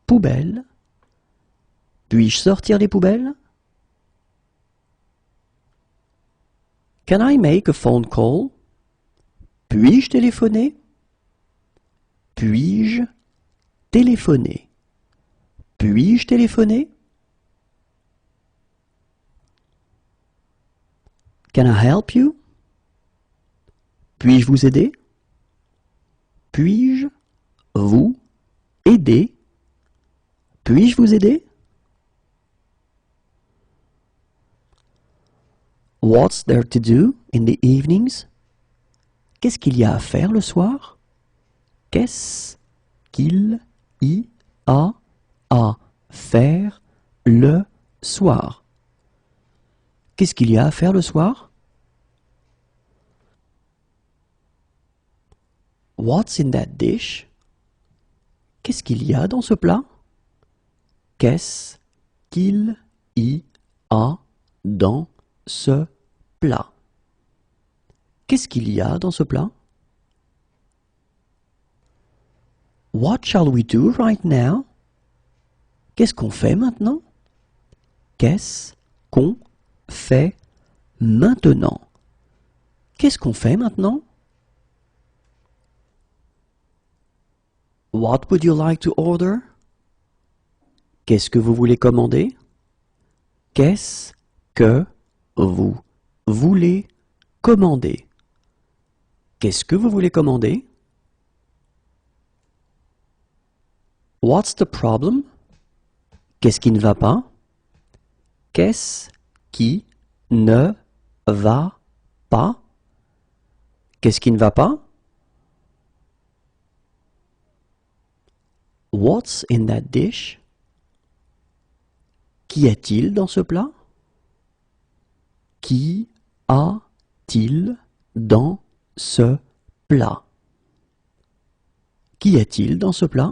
poubelles? Puis-je sortir les poubelles? Can I make a phone call? Puis-je téléphoner? Puis-je téléphoner? Puis-je téléphoner? Can I help you? Puis-je vous aider? Puis-je vous aider? Puis-je vous aider? What's there to do in the evenings? Qu'est-ce qu'il y a à faire le soir? Qu'est-ce qu'il y a à faire le soir? Qu'est-ce qu'il y a à faire le soir? What's in that dish? Qu'est-ce qu'il y a dans ce plat? Qu'est-ce qu'il y a dans ce plat? Qu'est-ce qu'il y a dans ce plat? What shall we do right now? Qu'est-ce qu'on fait maintenant? Qu'est-ce qu'on fait maintenant? Qu'est-ce qu'on fait maintenant? What would you like to order? Qu'est-ce que vous voulez commander? Qu'est-ce que vous voulez commander? Qu'est-ce que vous voulez commander? What's the problem? Qu'est-ce qui ne va pas? Qu'est-ce qui ne va pas? Qu'est-ce qui ne va pas? What's in that dish? Qu'y a-t-il dans ce plat? Qu'y a-t-il dans ce plat? Qu'y a-t-il dans ce plat?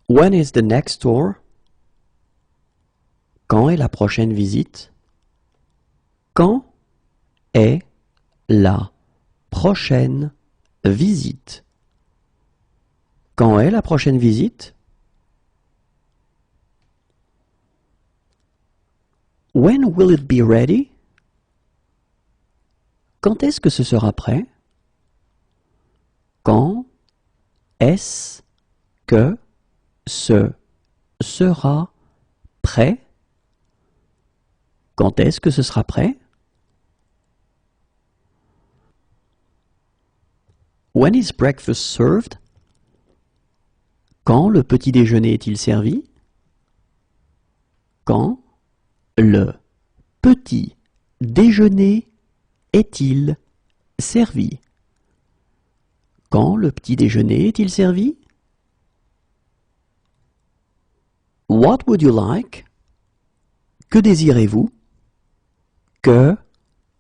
When is the next tour? Quand est la prochaine visite? Quand est la prochaine visite? Quand est la prochaine visite? When will it be ready? Quand est-ce que ce sera prêt? Quand est-ce que ce sera prêt? Quand est-ce que ce sera prêt? When is breakfast served? Quand le petit déjeuner est-il servi? Quand le petit déjeuner est-il servi? Quand le petit déjeuner est-il servi? What would you like? Que désirez-vous? Que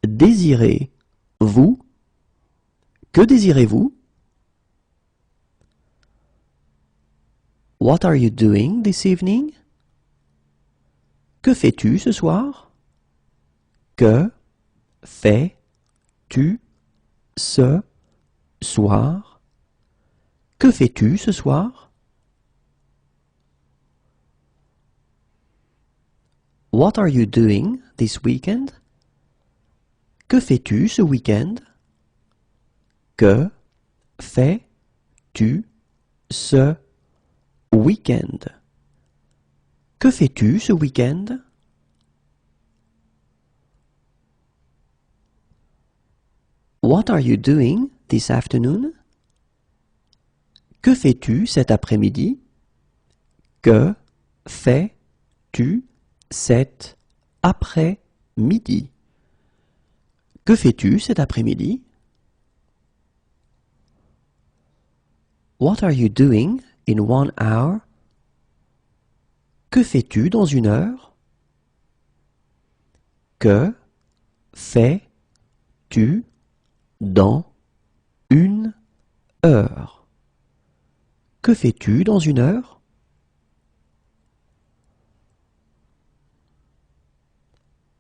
désirez-vous? Que désirez-vous? What are you doing this evening? Que fais-tu ce soir? Que fais-tu ce soir? Que fais-tu ce soir? What are you doing this weekend? Que fais-tu ce week-end? Que fais-tu ce week-end? Que fais-tu ce week-end? What are you doing this afternoon? Que fais-tu cet après-midi? Que fais-tu cet après-midi? Que fais-tu cet après-midi? What are you doing in 1 hour? Que fais-tu dans 1 heure? Que fais-tu dans 1 heure? Que fais-tu dans 1 heure?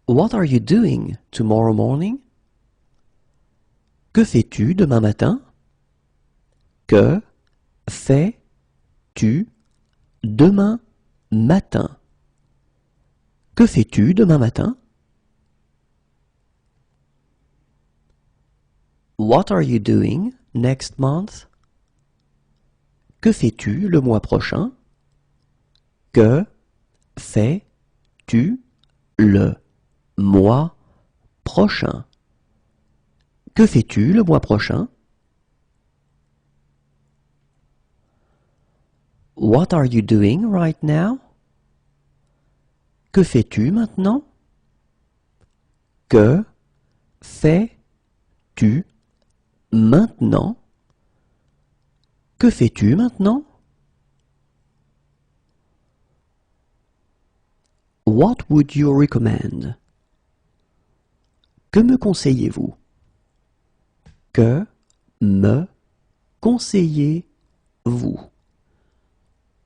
What are you doing tomorrow morning? Que fais-tu demain matin? Que fais-tu demain matin? Que fais-tu demain matin? What are you doing next month? Que fais-tu le mois prochain? Que fais-tu le mois prochain? Que fais-tu le mois prochain? What are you doing right now? Que fais-tu maintenant? Que fais-tu maintenant? Que fais-tu maintenant? What would you recommend? Que me conseillez-vous? Que me conseillez-vous?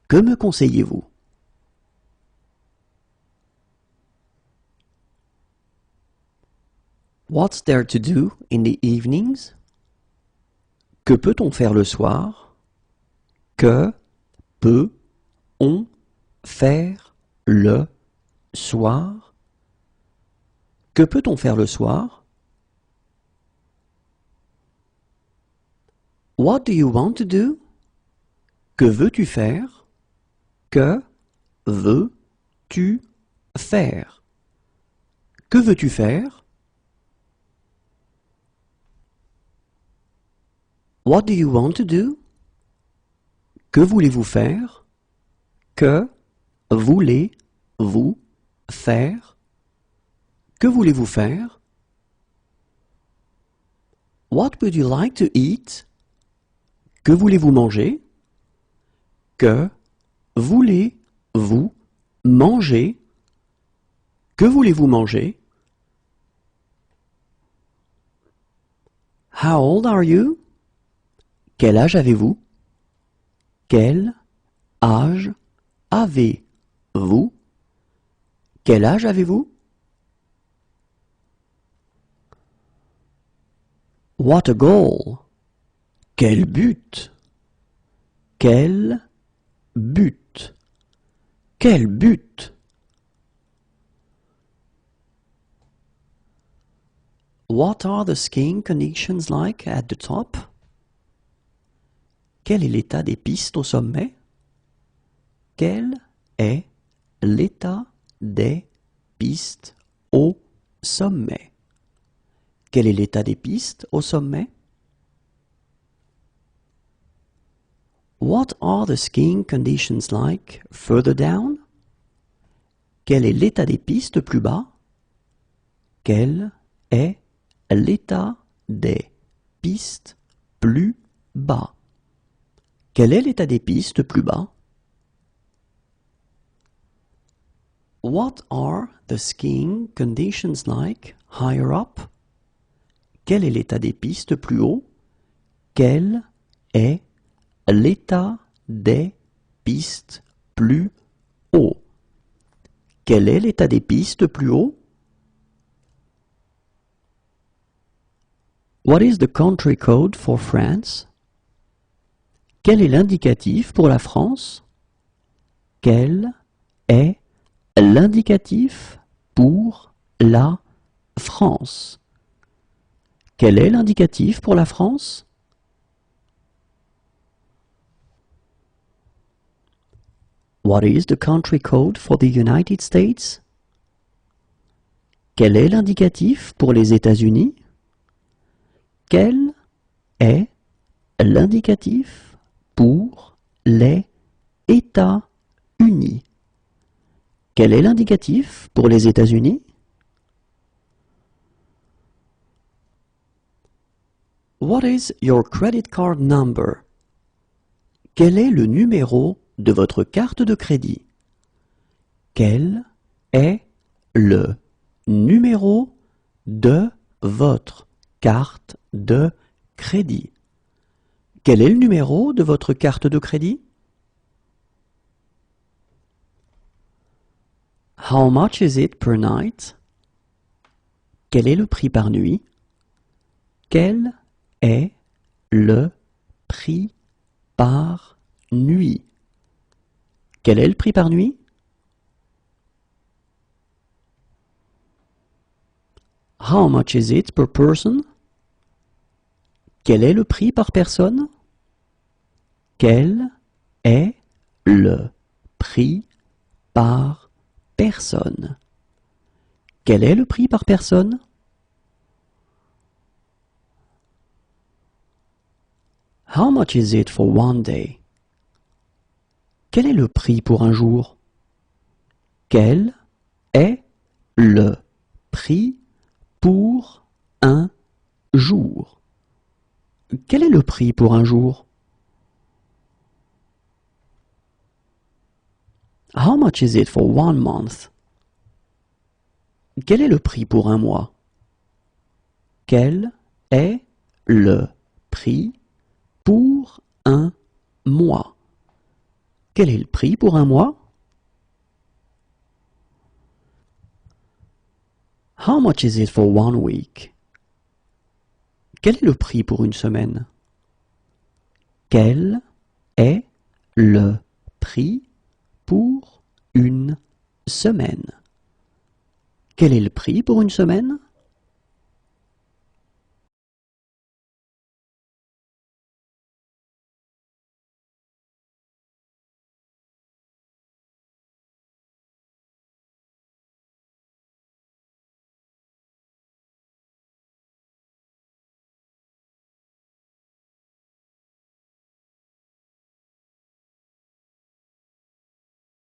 Que me conseillez-vous? What's there to do in the evenings? Que peut-on faire le soir? Que peut-on faire le soir? Que peut-on faire le soir? What do you want to do? Que veux-tu faire? Que veux-tu faire? Que veux-tu faire? What do you want to do? Que voulez-vous faire? Que voulez-vous faire? Que voulez-vous faire? What would you like to eat? Que voulez-vous manger? Que voulez-vous manger? Que voulez-vous manger? How old are you? Quel âge avez-vous? Quel âge avez-vous? Quel âge avez-vous? What a goal! Quel but! Quel but! Quel but! What are the skiing conditions like at the top? Quel est l'état des pistes au sommet? Quel est l'état des pistes au sommet? Quel est l'état des pistes au sommet? What are the skiing conditions like further down? Quel est l'état des pistes plus bas? Quel est l'état des pistes plus bas? Quel est l'état des pistes plus bas? What are the skiing conditions like higher up? Quel est l'état des pistes plus haut? Quel est l'état des pistes plus haut? Quel est l'état des pistes plus haut? What is the country code for France? Quel est l'indicatif pour la France? Quel est l'indicatif pour la France? Quel est l'indicatif pour la France? What is the country code for the United States? Quel est l'indicatif pour les États-Unis? Quel est l'indicatif pour les États-Unis? Quel est l'indicatif pour les États-Unis? What is your credit card number? Quel est le numéro de votre carte de crédit? Quel est le numéro de votre carte de crédit? Quel est le numéro de votre carte de crédit? How much is it per night? Quel est le prix par nuit? Quel est le prix par nuit? Quel est le prix par nuit? How much is it per person? Quel est le prix par personne? Quel est le prix par personne? Quel est le prix par personne? How much is it for one day? Quel est le prix pour un jour? Quel est le prix pour un jour? Quel est le prix pour un jour? How much is it for one month? Quel est le prix pour un mois? Quel est le prix pour un mois? Quel est le prix pour un mois? How much is it for one week? Quel est le prix pour une semaine? Quel est le prix pour une semaine? Quel est le prix pour une semaine?